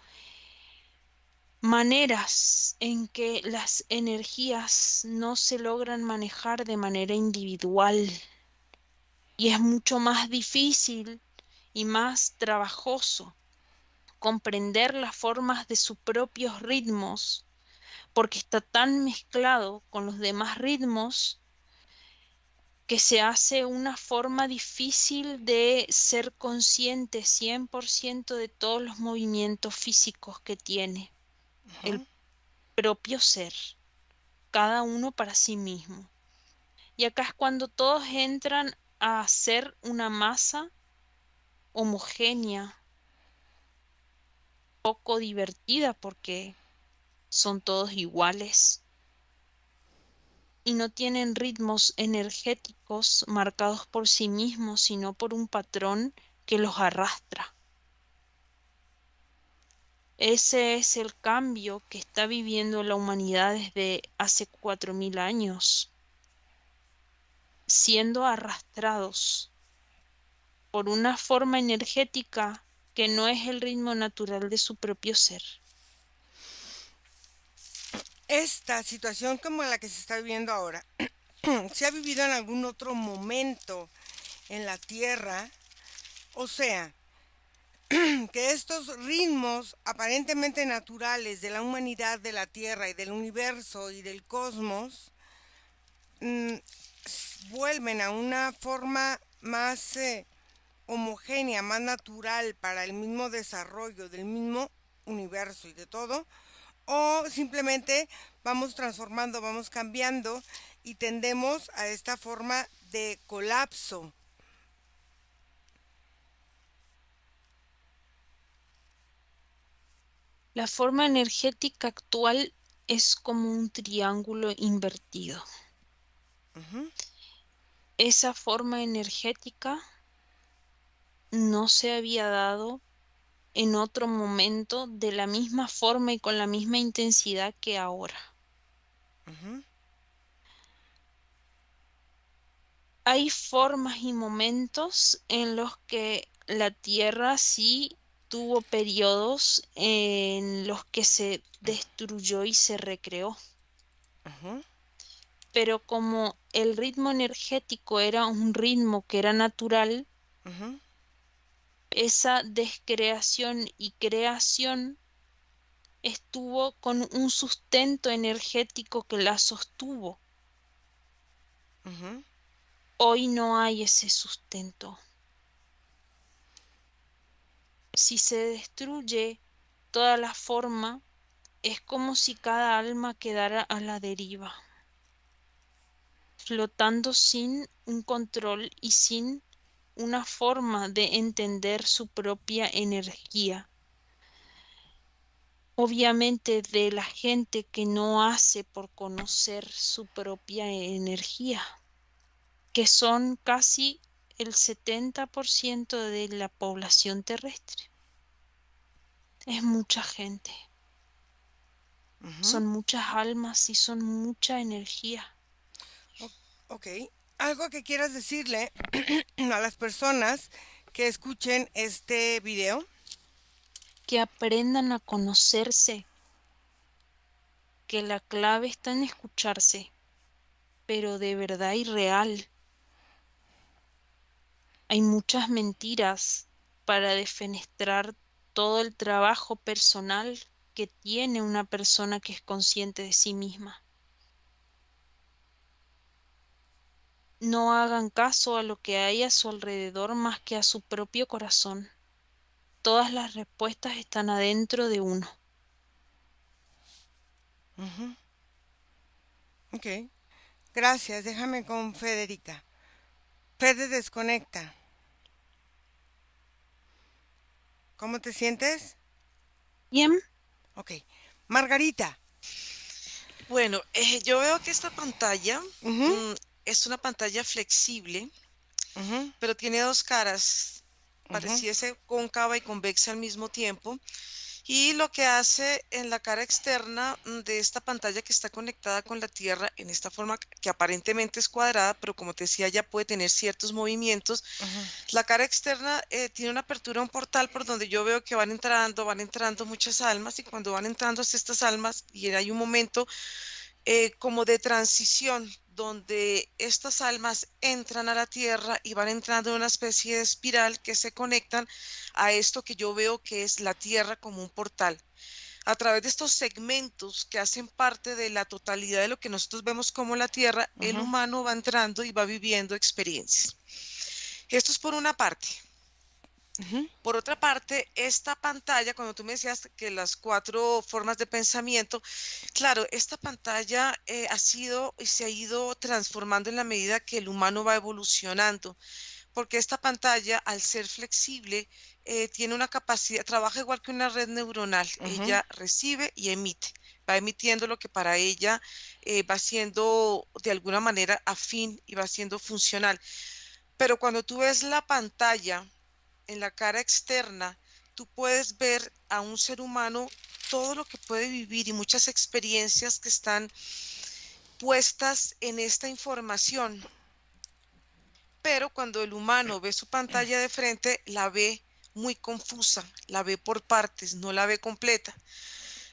Speaker 3: maneras en que las energías no se logran manejar de manera individual y es mucho más difícil y más trabajoso comprender las formas de sus propios ritmos porque está tan mezclado con los demás ritmos que se hace una forma difícil de ser consciente 100% de todos los movimientos físicos que tiene el
Speaker 2: Ujú.
Speaker 3: propio ser, cada uno para sí mismo. Y acá es cuando todos entran a ser una masa homogénea, poco divertida porque son todos iguales y no tienen ritmos energéticos marcados por sí mismos, sino por un patrón que los arrastra. Ese es el cambio que está viviendo la humanidad desde hace 4000 años, siendo arrastrados por una forma energética que no es el ritmo natural de su propio ser.
Speaker 2: Esta situación como la que se está viviendo ahora, ¿se ha vivido en algún otro momento en la Tierra? O sea, que estos ritmos aparentemente naturales de la humanidad, de la Tierra y del universo y del cosmos mm, vuelven a una forma más homogénea, más natural para el mismo desarrollo del mismo universo y de todo, o simplemente vamos transformando, vamos cambiando y tendemos a esta forma de colapso.
Speaker 3: La forma energética actual es como un triángulo invertido.
Speaker 2: Ujú.
Speaker 3: Esa forma energética no se había dado en otro momento de la misma forma y con la misma intensidad que ahora.
Speaker 2: Ujú.
Speaker 3: Hay formas y momentos en los que la Tierra sí tuvo periodos en los que se destruyó y se recreó,
Speaker 2: Ujú.
Speaker 3: pero como el ritmo energético era un ritmo que era natural,
Speaker 2: Ujú.
Speaker 3: esa descreación y creación estuvo con un sustento energético que la sostuvo.
Speaker 2: Ujú.
Speaker 3: Hoy no hay ese sustento. Si se destruye toda la forma, es como si cada alma quedara a la deriva, flotando sin un control y sin una forma de entender su propia energía. Obviamente de la gente que no hace por conocer su propia energía, que son casi el 70% de la población terrestre. Es mucha gente,
Speaker 2: Ujú.
Speaker 3: son muchas almas y son mucha energía.
Speaker 2: O- Ok. Algo que quieras decirle a las personas que escuchen este video.
Speaker 3: Que aprendan a conocerse, que la clave está en escucharse, pero de verdad y real. Hay muchas mentiras para defenestrar todo el trabajo personal que tiene una persona que es consciente de sí misma. No hagan caso a lo que hay a su alrededor más que a su propio corazón. Todas las respuestas están adentro de uno.
Speaker 2: Ujú. Ok. Gracias. Déjame con Federica. Fede, desconecta. ¿Cómo te sientes?
Speaker 3: Bien,
Speaker 2: Ok. Margarita.
Speaker 1: Bueno, yo veo que esta pantalla
Speaker 2: Ujú.
Speaker 1: mm, es una pantalla flexible,
Speaker 2: Ujú.
Speaker 1: pero tiene dos caras,
Speaker 2: Ujú.
Speaker 1: pareciese cóncava y convexa al mismo tiempo. Y lo que hace en la cara externa de esta pantalla que está conectada con la Tierra en esta forma que aparentemente es cuadrada, pero como te decía, ya puede tener ciertos movimientos.
Speaker 2: Ujú.
Speaker 1: La cara externa tiene una apertura, un portal por donde yo veo que van entrando muchas almas y cuando van entrando estas almas y hay un momento como de transición, donde estas almas entran a la tierra y van entrando en una especie de espiral que se conectan a esto que yo veo que es la tierra como un portal. A través de estos segmentos que hacen parte de la totalidad de lo que nosotros vemos como la tierra, el
Speaker 2: Ujú.
Speaker 1: humano va entrando y va viviendo experiencias. Esto es por una parte.
Speaker 2: Ujú.
Speaker 1: Por otra parte, esta pantalla, cuando tú me decías que las cuatro formas de pensamiento, claro, esta pantalla ha sido y se ha ido transformando en la medida que el humano va evolucionando, porque esta pantalla, al ser flexible, tiene una capacidad, trabaja igual que una red neuronal.
Speaker 2: Ujú.
Speaker 1: Ella recibe y emite, va emitiendo lo que para ella va siendo de alguna manera afín y va siendo funcional. Pero cuando tú ves la pantalla, en la cara externa, tú puedes ver a un ser humano todo lo que puede vivir y muchas experiencias que están puestas en esta información. Pero cuando el humano ve su pantalla de frente, la ve muy confusa, la ve por partes, no la ve completa.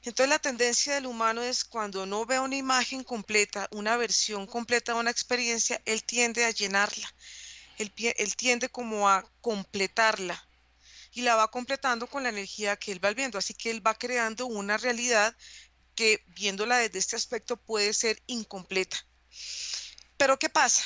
Speaker 1: Entonces la tendencia del humano es cuando no ve una imagen completa, una versión completa de una experiencia, él tiende a llenarla, él tiende como a completarla. y la va completando con la energía que él va viendo. Así que él va creando una realidad que, viéndola desde este aspecto, puede ser incompleta. Pero ¿qué pasa?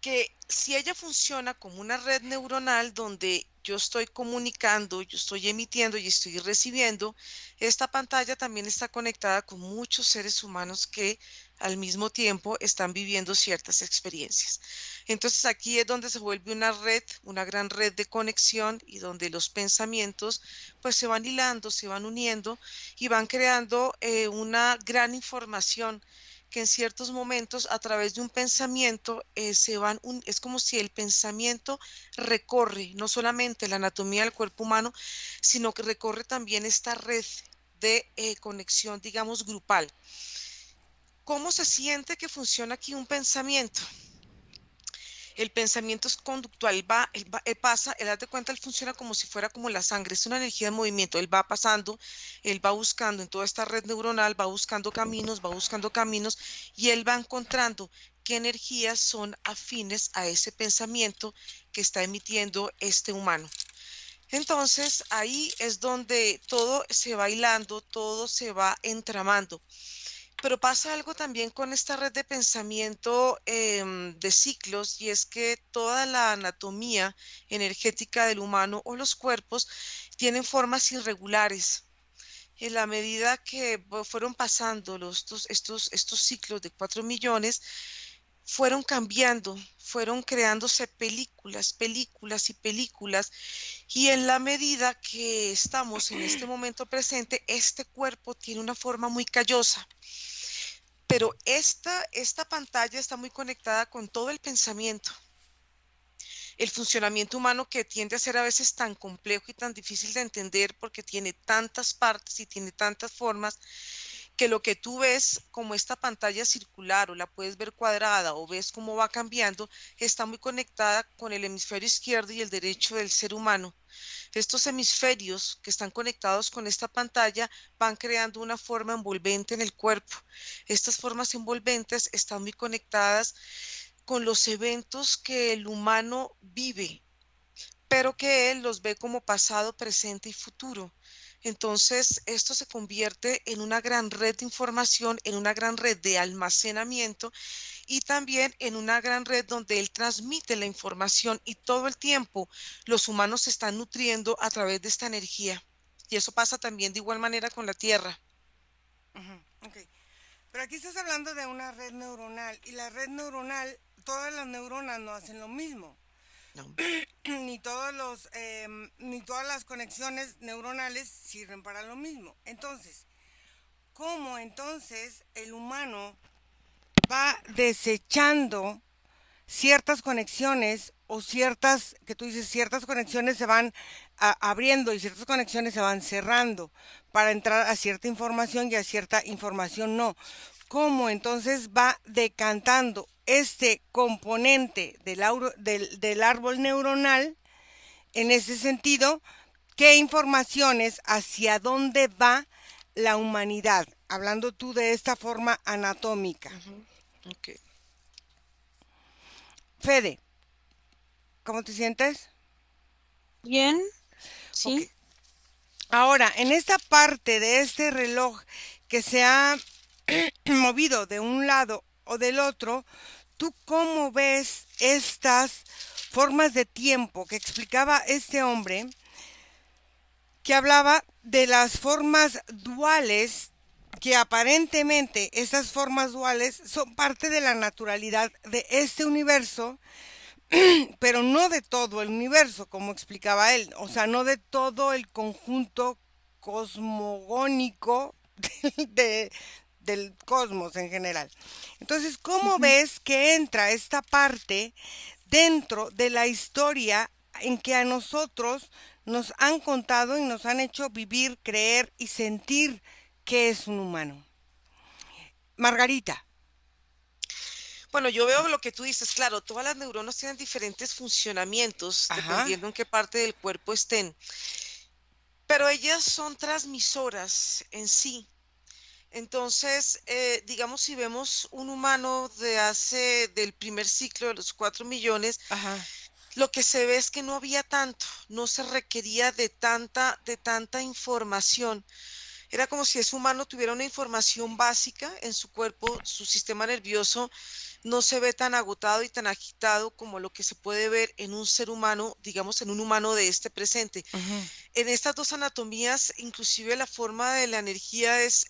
Speaker 1: Que si ella funciona como una red neuronal donde yo estoy comunicando, yo estoy emitiendo y estoy recibiendo, esta pantalla también está conectada con muchos seres humanos que al mismo tiempo están viviendo ciertas experiencias. Entonces aquí es donde se vuelve una red, una gran red de conexión y donde los pensamientos pues se van hilando, se van uniendo y van creando una gran información que en ciertos momentos a través de un pensamiento es como si el pensamiento recorre no solamente la anatomía del cuerpo humano, sino que recorre también esta red de conexión, digamos, grupal. ¿Cómo se siente que funciona aquí un pensamiento? El pensamiento es conductual, él pasa, él haz de cuenta, él funciona como si fuera como la sangre, es una energía de movimiento, él va pasando, él va buscando en toda esta red neuronal, va buscando caminos y él va encontrando qué energías son afines a ese pensamiento que está emitiendo este humano. Entonces ahí es donde todo se va hilando, todo se va entramando. Pero pasa algo también con esta red de pensamiento de ciclos y es que toda la anatomía energética del humano o los cuerpos tienen formas irregulares. En la medida que fueron pasando estos ciclos de 4 millones, fueron cambiando, fueron creándose películas, películas y películas. Y en la medida que estamos en este momento presente, este cuerpo tiene una forma muy callosa. Pero esta pantalla está muy conectada con todo el pensamiento, el funcionamiento humano que tiende a ser a veces tan complejo y tan difícil de entender porque tiene tantas partes y tiene tantas formas que lo que tú ves como esta pantalla circular o la puedes ver cuadrada o ves cómo va cambiando, está muy conectada con el hemisferio izquierdo y el derecho del ser humano. Estos hemisferios que están conectados con esta pantalla van creando una forma envolvente en el cuerpo. Estas formas envolventes están muy conectadas con los eventos que el humano vive, pero que él los ve como pasado, presente y futuro. Entonces, esto se convierte en una gran red de información, en una gran red de almacenamiento y también en una gran red donde él transmite la información y todo el tiempo los humanos se están nutriendo a través de esta energía. Y eso pasa también de igual manera con la Tierra.
Speaker 2: Ok. Pero aquí estás hablando de una red neuronal y la red neuronal, todas las neuronas no hacen lo mismo.
Speaker 1: No.
Speaker 2: Ni todas las conexiones neuronales sirven para lo mismo. Entonces, ¿cómo entonces el humano va desechando ciertas conexiones o ciertas, que tú dices, ciertas conexiones se van abriendo y ciertas conexiones se van cerrando para entrar a cierta información y a cierta información no? ¿Cómo entonces va decantando este componente del árbol neuronal en ese sentido? ¿Qué informaciones, hacia dónde va la humanidad? Hablando tú de esta forma anatómica.
Speaker 1: Ujú. Ok.
Speaker 2: Fede, ¿cómo te sientes?
Speaker 3: Bien,
Speaker 2: Ok.
Speaker 3: sí.
Speaker 2: Ahora, en esta parte de este reloj que se ha movido de un lado o del otro, ¿tú cómo ves estas formas de tiempo que explicaba este hombre, que hablaba de las formas duales, que aparentemente esas formas duales son parte de la naturalidad de este universo, pero no de todo el universo, como explicaba él, o sea, no de todo el conjunto cosmogónico de, del cosmos en general? Entonces, ¿cómo
Speaker 3: Ujú.
Speaker 2: ves que entra esta parte dentro de la historia en que a nosotros nos han contado y nos han hecho vivir, creer y sentir que es un humano? Margarita.
Speaker 1: Bueno, yo veo lo que tú dices, claro, todas las neuronas tienen diferentes funcionamientos
Speaker 2: Ajá.
Speaker 1: dependiendo en qué parte del cuerpo estén, pero ellas son transmisoras en sí. Entonces, digamos, si vemos un humano del primer ciclo de los 4 millones,
Speaker 2: Ajá.
Speaker 1: Lo que se ve es que no había tanto, no se requería de tanta información. Era como si ese humano tuviera una información básica en su cuerpo, su sistema nervioso no se ve tan agotado y tan agitado como lo que se puede ver en un ser humano, digamos, en un humano de este presente.
Speaker 2: Ujú.
Speaker 1: En estas dos anatomías, inclusive la forma de la energía es,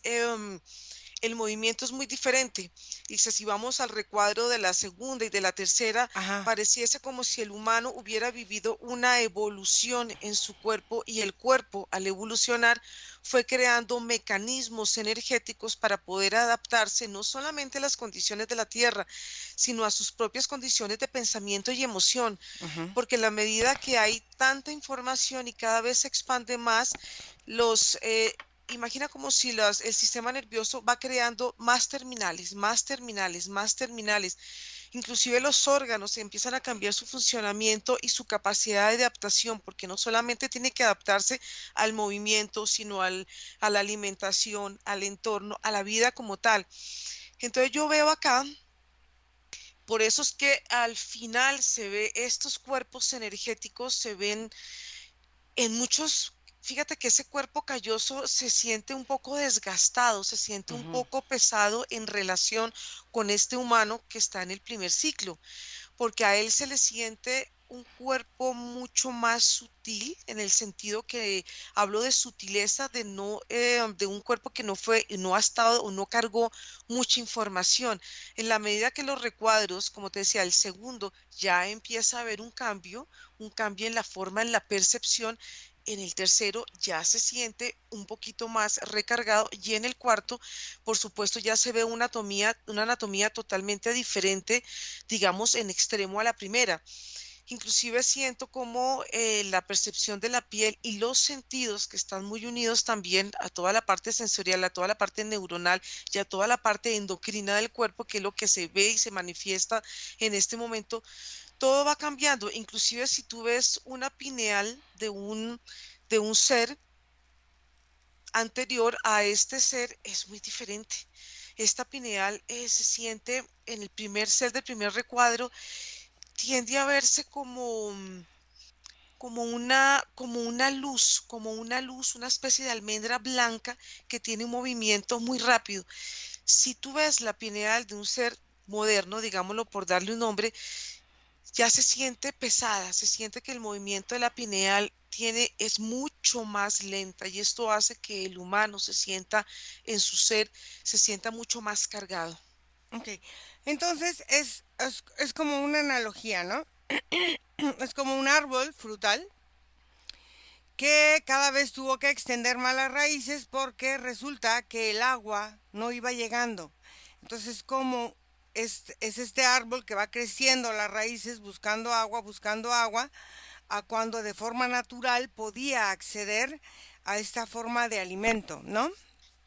Speaker 1: el movimiento es muy diferente. Dice, si vamos al recuadro de la segunda y de la tercera,
Speaker 2: Ajá.
Speaker 1: pareciese como si el humano hubiera vivido una evolución en su cuerpo y el cuerpo, al evolucionar, fue creando mecanismos energéticos para poder adaptarse no solamente a las condiciones de la Tierra, sino a sus propias condiciones de pensamiento y emoción,
Speaker 2: Ujú.
Speaker 1: porque en la medida que hay tanta información y cada vez se expande más, los, imagina como si el sistema nervioso va creando más terminales, más terminales, más terminales. Inclusive los órganos empiezan a cambiar su funcionamiento y su capacidad de adaptación, porque no solamente tiene que adaptarse al movimiento, sino a la alimentación, al entorno, a la vida como tal. Entonces yo veo acá, por eso es que al final se ve estos cuerpos energéticos, se ven en muchos, fíjate que ese cuerpo calloso se siente un poco desgastado, se siente un
Speaker 2: Ujú.
Speaker 1: poco pesado en relación con este humano que está en el primer ciclo, porque a él se le siente un cuerpo mucho más sutil, en el sentido que hablo de sutileza, de no, de un cuerpo que no fue, no ha estado o no cargó mucha información. En la medida que los recuadros, como te decía, el segundo ya empieza a haber un cambio en la forma, en la percepción. En el tercero ya se siente un poquito más recargado y en el cuarto, por supuesto, ya se ve una anatomía totalmente diferente, digamos, en extremo a la primera. Inclusive siento como la percepción de la piel y los sentidos que están muy unidos también a toda la parte sensorial, a toda la parte neuronal y a toda la parte endocrina del cuerpo, que es lo que se ve y se manifiesta en este momento, todo va cambiando. Inclusive si tú ves una pineal de un ser anterior a este ser, es muy diferente. Esta pineal se siente en el primer ser del primer recuadro, tiende a verse como, como una luz, una especie de almendra blanca que tiene un movimiento muy rápido. Si tú ves la pineal de un ser moderno, digámoslo por darle un nombre, ya se siente pesada, se siente que el movimiento de la pineal es mucho más lenta y esto hace que el humano se sienta en su ser, se sienta mucho más cargado.
Speaker 2: Ok. Entonces es como una analogía, ¿no? Es como un árbol frutal que cada vez tuvo que extender más las raíces porque resulta que el agua no iba llegando. Entonces, como es este árbol que va creciendo las raíces buscando agua, a cuando de forma natural podía acceder a esta forma de alimento, ¿no?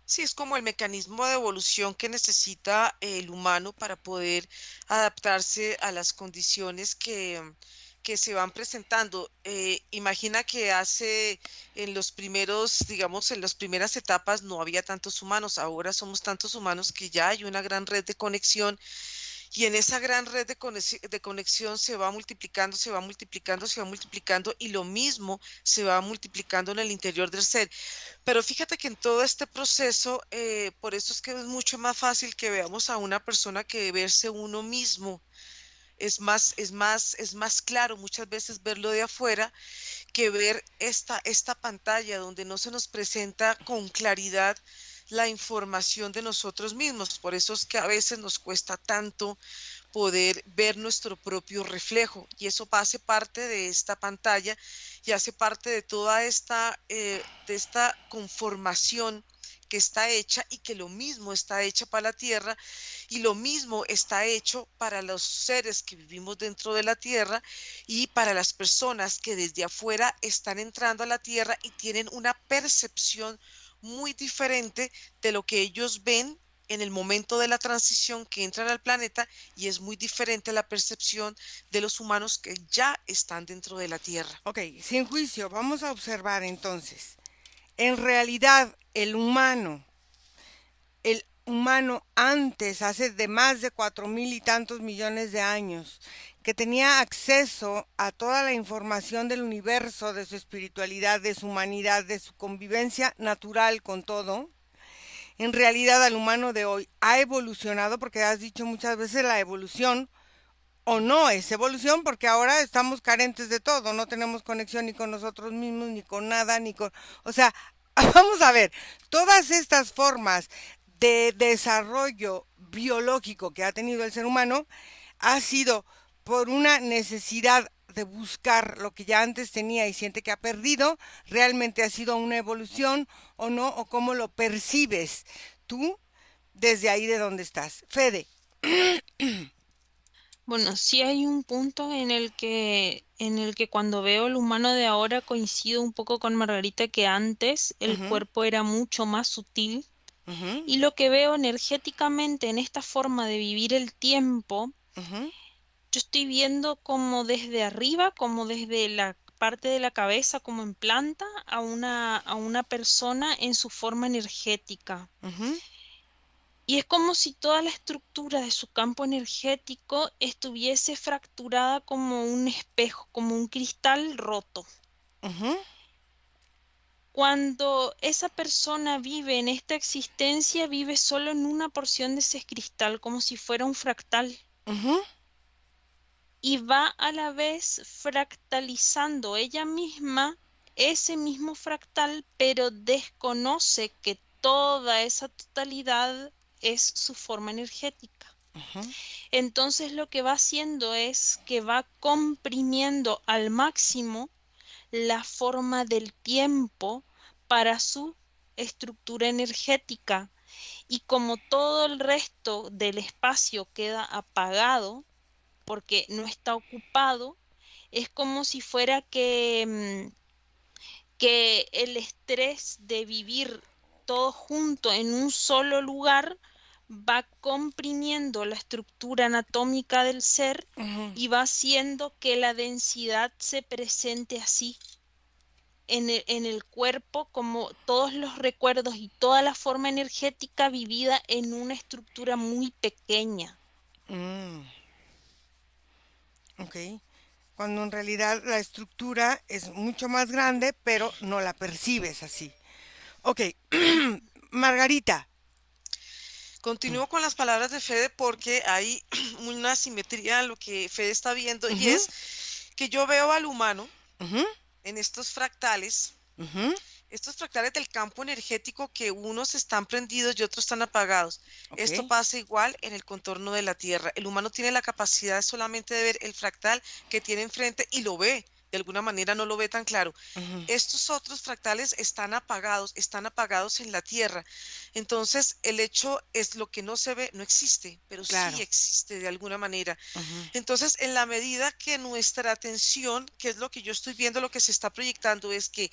Speaker 1: Sí, es como el mecanismo de evolución que necesita el humano para poder adaptarse a las condiciones que se van presentando. Imagina que hace en los primeros, digamos, en las primeras etapas no había tantos humanos, ahora somos tantos humanos que ya hay una gran red de conexión y en esa gran red de conexión se va multiplicando, se va multiplicando, se va multiplicando y lo mismo se va multiplicando en el interior del ser. Pero fíjate que en todo este proceso, por eso es que es mucho más fácil que veamos a una persona que verse uno mismo. Es más claro muchas veces verlo de afuera que ver esta pantalla donde no se nos presenta con claridad la información de nosotros mismos. Por eso es que a veces nos cuesta tanto poder ver nuestro propio reflejo y eso hace parte de esta pantalla y hace parte de toda de esta conformación que está hecha y que lo mismo está hecha para la Tierra y lo mismo está hecho para los seres que vivimos dentro de la Tierra y para las personas que desde afuera están entrando a la Tierra y tienen una percepción muy diferente de lo que ellos ven en el momento de la transición que entran al planeta y es muy diferente la percepción de los humanos que ya están dentro de la Tierra.
Speaker 2: Ok, sin juicio, vamos a observar entonces. En realidad, el humano antes, hace de más de 4.000 y tantos millones de años, que tenía acceso a toda la información del universo, de su espiritualidad, de su humanidad, de su convivencia natural con todo, en realidad al humano de hoy ha evolucionado, porque has dicho muchas veces la evolución, o no es evolución, porque ahora estamos carentes de todo, no tenemos conexión ni con nosotros mismos, ni con nada, ni con... O sea, vamos a ver, todas estas formas de desarrollo biológico que ha tenido el ser humano ha sido por una necesidad de buscar lo que ya antes tenía y siente que ha perdido, realmente ha sido una evolución o no, o cómo lo percibes tú desde ahí de donde estás. Fede.
Speaker 3: Bueno, sí hay un punto en el que cuando veo el humano de ahora coincido un poco con Margarita que antes el
Speaker 2: Ujú,
Speaker 3: cuerpo era mucho más sutil
Speaker 2: ujú,
Speaker 3: y lo que veo energéticamente en esta forma de vivir el tiempo,
Speaker 2: ujú,
Speaker 3: yo estoy viendo como desde arriba, como desde la parte de la cabeza, como en planta, a una persona en su forma energética.
Speaker 2: ujú,
Speaker 3: Y es como si toda la estructura de su campo energético estuviese fracturada como un espejo, como un cristal roto.
Speaker 2: ujú,
Speaker 3: Cuando esa persona vive en esta existencia, vive solo en una porción de ese cristal, como si fuera un fractal.
Speaker 2: ujú,
Speaker 3: Y va a la vez fractalizando ella misma ese mismo fractal, pero desconoce que toda esa totalidad es su forma energética.
Speaker 2: ujú.
Speaker 3: Entonces lo que va haciendo es que va comprimiendo al máximo la forma del tiempo para su estructura energética. Y como todo el resto del espacio queda apagado porque no está ocupado, es como si fuera que el estrés de vivir todo junto en un solo lugar va comprimiendo la estructura anatómica del ser
Speaker 2: Ujú.
Speaker 3: y va haciendo que la densidad se presente así en el cuerpo como todos los recuerdos y toda la forma energética vivida en una estructura muy pequeña.
Speaker 2: Mm, ok. Cuando en realidad la estructura es mucho más grande, pero no la percibes así. Ok. Margarita.
Speaker 1: Continúo con las palabras de Fede porque hay una simetría en lo que Fede está viendo y
Speaker 2: Ujú,
Speaker 1: es que yo veo al humano
Speaker 2: ujú,
Speaker 1: en
Speaker 2: ujú.
Speaker 1: estos fractales del campo energético que unos están prendidos y otros están apagados.
Speaker 2: Ok.
Speaker 1: Esto pasa igual en el contorno de la Tierra. El humano tiene la capacidad solamente de ver el fractal que tiene enfrente y lo ve. De alguna manera no lo ve tan claro.
Speaker 2: Ujú.
Speaker 1: Estos otros fractales están apagados en la Tierra. Entonces, el hecho es lo que no se ve, no existe, pero sí
Speaker 2: Claro.
Speaker 1: existe de alguna manera.
Speaker 2: Ujú,
Speaker 1: Entonces, en la medida que nuestra atención, que es lo que yo estoy viendo, lo que se está proyectando, es que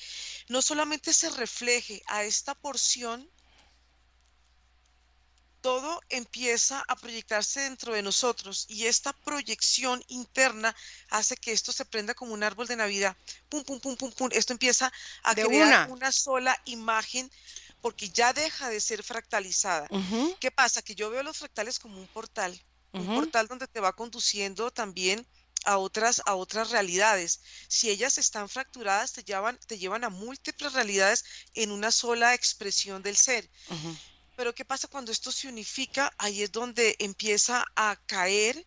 Speaker 1: no solamente se refleje a esta porción, todo empieza a proyectarse dentro de nosotros y esta proyección interna hace que esto se prenda como un árbol de Navidad. Pum, pum, pum, pum, pum. Esto empieza a
Speaker 2: de
Speaker 1: crear
Speaker 2: una.
Speaker 1: una sola imagen porque ya deja de ser fractalizada.
Speaker 2: Ujú,
Speaker 1: ¿Qué pasa? Que yo veo los fractales como un
Speaker 2: ujú,
Speaker 1: portal donde te va conduciendo también a otras realidades. Si ellas están fracturadas, te llevan a múltiples realidades en una sola expresión del ser.
Speaker 2: ujú,
Speaker 1: Pero ¿qué pasa cuando esto se unifica? Ahí es donde empieza a caer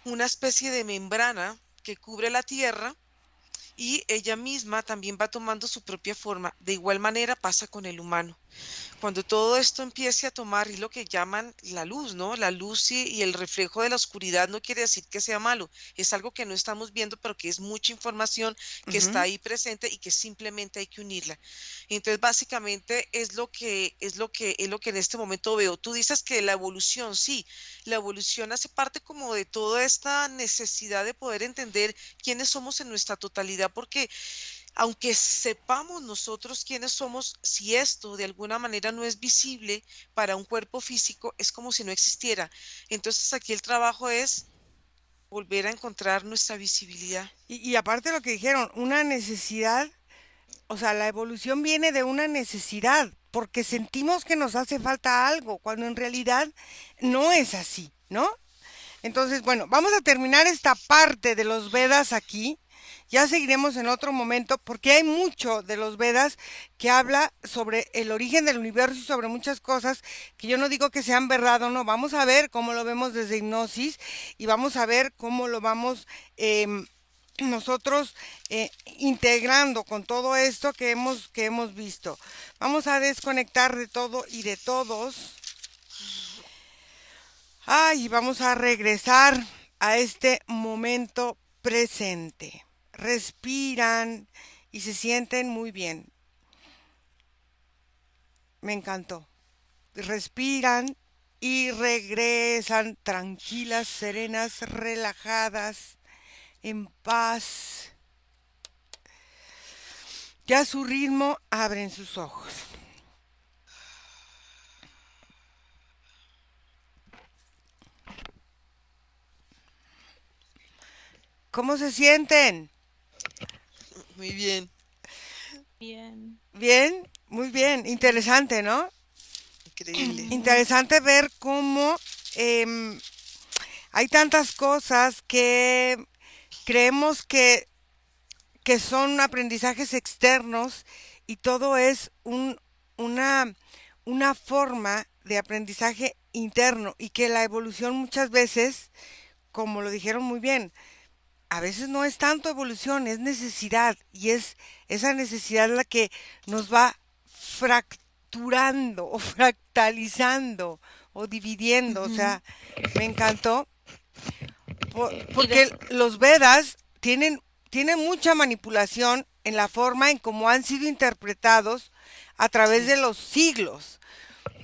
Speaker 1: una especie de membrana que cubre la Tierra y ella misma también va tomando su propia forma. De igual manera pasa con el humano. Cuando todo esto empiece a tomar y lo que llaman la luz, ¿no? La luz y el reflejo de la oscuridad no quiere decir que sea malo, es algo que no estamos viendo, pero que es mucha información que está
Speaker 2: ujú.
Speaker 1: ahí presente y que simplemente hay que unirla. Entonces, básicamente es lo que en este momento veo. Tú dices que la evolución, sí, la evolución hace parte como de toda esta necesidad de poder entender quiénes somos en nuestra totalidad, porque aunque sepamos nosotros quiénes somos, si esto de alguna manera no es visible para un cuerpo físico, es como si no existiera. Entonces aquí el trabajo es volver a encontrar nuestra visibilidad.
Speaker 2: Y aparte lo que dijeron, una necesidad, o sea, la evolución viene de una necesidad, porque sentimos que nos hace falta algo, cuando en realidad no es así, ¿no? Entonces, bueno, vamos a terminar esta parte de los Vedas aquí. Ya seguiremos en otro momento porque hay mucho de los Vedas que habla sobre el origen del universo y sobre muchas cosas que yo no digo que sean verdad o no. Vamos a ver cómo lo vemos desde hipnosis y vamos a ver cómo lo vamos nosotros integrando con todo esto que hemos visto. Vamos a desconectar de todo y de todos. Y vamos a regresar a este momento presente. Respiran y se sienten muy bien. Me encantó. Respiran y regresan tranquilas, serenas, relajadas, en paz. Ya a su ritmo abren sus ojos. ¿Cómo se sienten?
Speaker 1: Muy bien.
Speaker 3: Bien.
Speaker 2: Bien, muy bien. Interesante, ¿no?
Speaker 1: Increíble.
Speaker 2: Interesante ver cómo hay tantas cosas que creemos que son aprendizajes externos y todo es una forma de aprendizaje interno y que la evolución muchas veces, como lo dijeron muy bien, a veces no es tanto evolución, es necesidad y es esa necesidad la que nos va fracturando o fractalizando o dividiendo. O sea, me encantó porque los Vedas tienen mucha manipulación en la forma en cómo han sido interpretados a través de los siglos,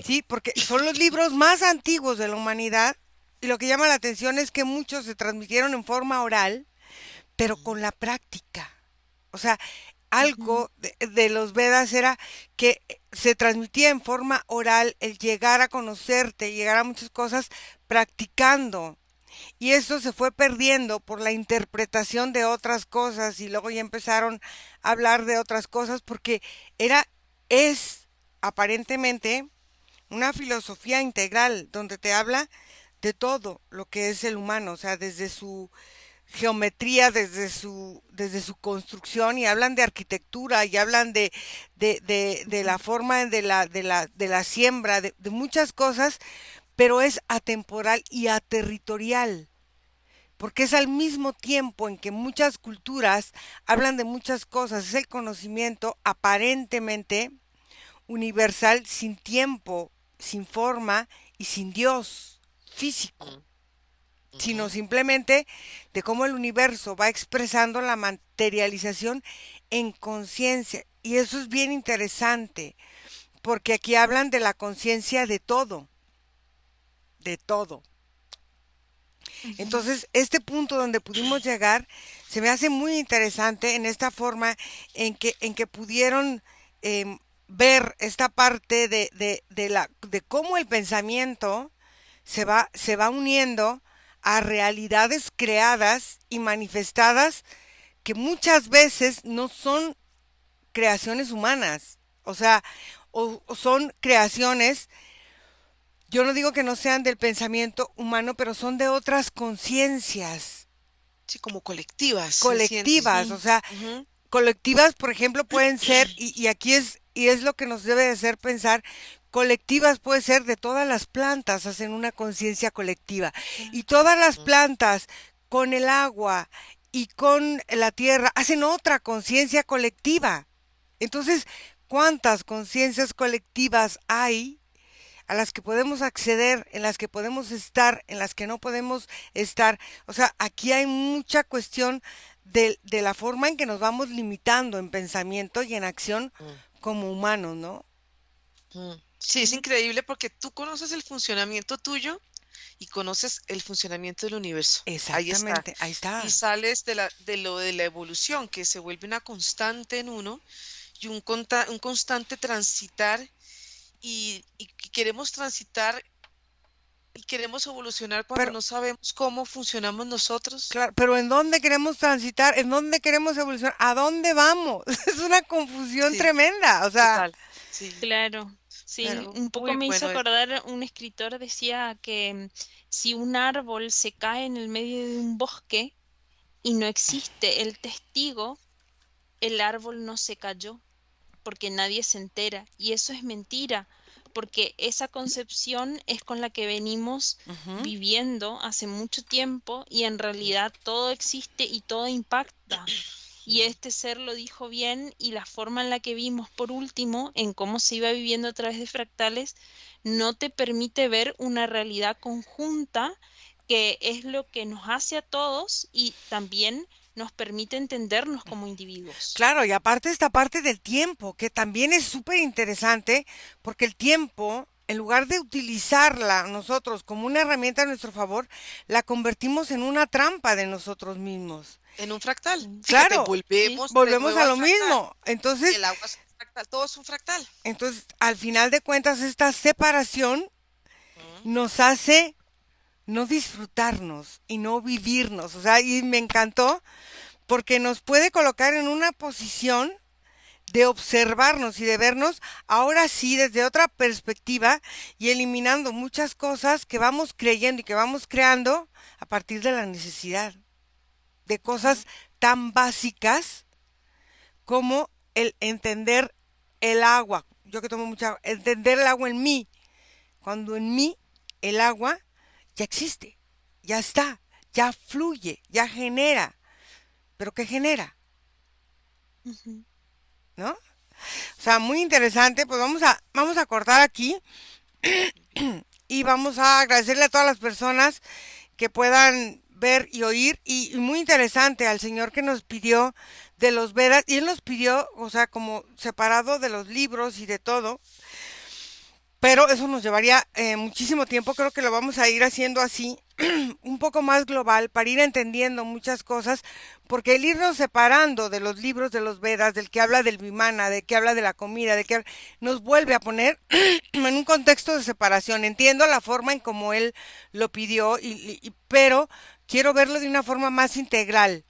Speaker 2: ¿sí? Porque son los libros más antiguos de la humanidad y lo que llama la atención es que muchos se transmitieron en forma oral, pero con la práctica. O sea, algo de los Vedas era que se transmitía en forma oral el llegar a conocerte, llegar a muchas cosas practicando. Y eso se fue perdiendo por la interpretación de otras cosas y luego ya empezaron a hablar de otras cosas porque es aparentemente una filosofía integral donde te habla de todo lo que es el humano, o sea, desde su geometría, desde su construcción y hablan de arquitectura y hablan de la forma de la siembra, de muchas cosas, pero es atemporal y aterritorial, porque es al mismo tiempo en que muchas culturas hablan de muchas cosas, es el conocimiento aparentemente universal sin tiempo, sin forma y sin Dios físico, sino simplemente de cómo el universo va expresando la materialización en conciencia. Y eso es bien interesante, porque aquí hablan de la conciencia de todo, de todo. Entonces, este punto donde pudimos llegar se me hace muy interesante en esta forma en que pudieron ver esta parte de cómo el pensamiento se va uniendo a realidades creadas y manifestadas que muchas veces no son creaciones humanas, o sea, o son creaciones, yo no digo que no sean del pensamiento humano, pero son de otras conciencias
Speaker 1: Sí, como colectivas, se siente.
Speaker 2: colectivas, o sea,
Speaker 1: Ujú.
Speaker 2: colectivas, por ejemplo, pueden ser, y aquí es lo que nos debe de hacer pensar, colectivas puede ser de todas las plantas, hacen una conciencia colectiva, y todas las plantas con el agua y con la tierra hacen otra conciencia colectiva. Entonces, ¿cuántas conciencias colectivas hay a las que podemos acceder, en las que podemos estar, en las que no podemos estar? O sea, aquí hay mucha cuestión de la forma en que nos vamos limitando en pensamiento y en acción como humanos, ¿no?
Speaker 1: Sí, es increíble porque tú conoces el funcionamiento tuyo y conoces el funcionamiento del universo. Ahí está.
Speaker 2: Exactamente, ahí está.
Speaker 1: Y sales de lo de la evolución, que se vuelve una constante en uno y un constante transitar y que queremos transitar y queremos evolucionar cuando
Speaker 2: Pero,
Speaker 1: no sabemos cómo funcionamos nosotros.
Speaker 2: claro, pero ¿en dónde queremos transitar? ¿En dónde queremos evolucionar? ¿A dónde vamos? Es una confusión
Speaker 1: Sí,
Speaker 2: tremenda, o sea,
Speaker 1: total. Sí.
Speaker 3: Claro. Sí,
Speaker 1: Pero
Speaker 3: un poco
Speaker 1: muy
Speaker 3: me hizo
Speaker 1: bueno eso.
Speaker 3: acordar, un escritor decía que si un árbol se cae en el medio de un bosque y no existe el testigo, el árbol no se cayó, porque nadie se entera. Y eso es mentira, porque esa concepción es con la que venimos
Speaker 2: Ujú.
Speaker 3: viviendo hace mucho tiempo y en realidad todo existe y todo impacta. Y este ser lo dijo bien y la forma en la que vimos por último, en cómo se iba viviendo a través de fractales, no te permite ver una realidad conjunta que es lo que nos hace a todos y también nos permite entendernos como individuos.
Speaker 2: Claro, y aparte esta parte del tiempo, que también es súper interesante, porque el tiempo, en lugar de utilizarla nosotros como una herramienta a nuestro favor, la convertimos en una trampa de nosotros mismos.
Speaker 1: En un fractal. Fíjate,
Speaker 2: Claro,
Speaker 3: Sí,
Speaker 1: volvemos de
Speaker 2: volvemos
Speaker 1: nuevo
Speaker 2: a
Speaker 1: al
Speaker 2: lo
Speaker 1: fractal.
Speaker 2: mismo. Entonces,
Speaker 1: El agua es un fractal, todo es un fractal.
Speaker 2: al final de cuentas, esta separación
Speaker 1: Mm.
Speaker 2: nos hace no disfrutarnos y no vivirnos. O sea, y me encantó porque nos puede colocar en una posición de observarnos y de vernos ahora sí desde otra perspectiva y eliminando muchas cosas que vamos creyendo y que vamos creando a partir de la necesidad de
Speaker 3: ujú,
Speaker 2: cosas tan básicas como el entender el agua. Yo que tomo mucha agua, entender el agua en mí, cuando en mí el agua ya existe, ya está, ya fluye, ya genera. ¿Pero qué genera?
Speaker 3: ujú.
Speaker 2: ¿No? O sea, muy interesante. Pues vamos a cortar aquí y vamos a agradecerle a todas las personas que puedan ver y oír. Y muy interesante al señor que nos pidió de los Vedas. Y él nos pidió, o sea, como separado de los libros y de todo. Pero eso nos llevaría muchísimo tiempo. Creo que lo vamos a ir haciendo así, un poco más global, para ir entendiendo muchas cosas, porque el irnos separando de los libros de los Vedas, del que habla del Vimana, de que habla de la comida, nos vuelve a poner en un contexto de separación. Entiendo la forma en como él lo pidió, pero quiero verlo de una forma más integral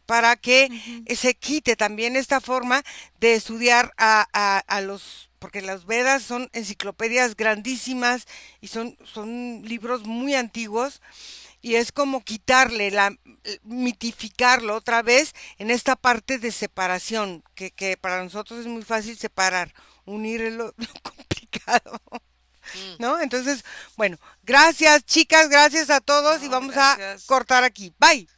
Speaker 2: para que
Speaker 3: Ujú,
Speaker 2: se quite también esta forma de estudiar a los, porque las Vedas son enciclopedias grandísimas y son libros muy antiguos y es como quitarle, mitificarlo otra vez en esta parte de separación, que para nosotros es muy fácil separar, unir es lo complicado,
Speaker 1: Mm.
Speaker 2: ¿no? Entonces, bueno, gracias chicas, gracias a todos y
Speaker 1: No,
Speaker 2: vamos a
Speaker 1: gracias.
Speaker 2: cortar aquí. Bye.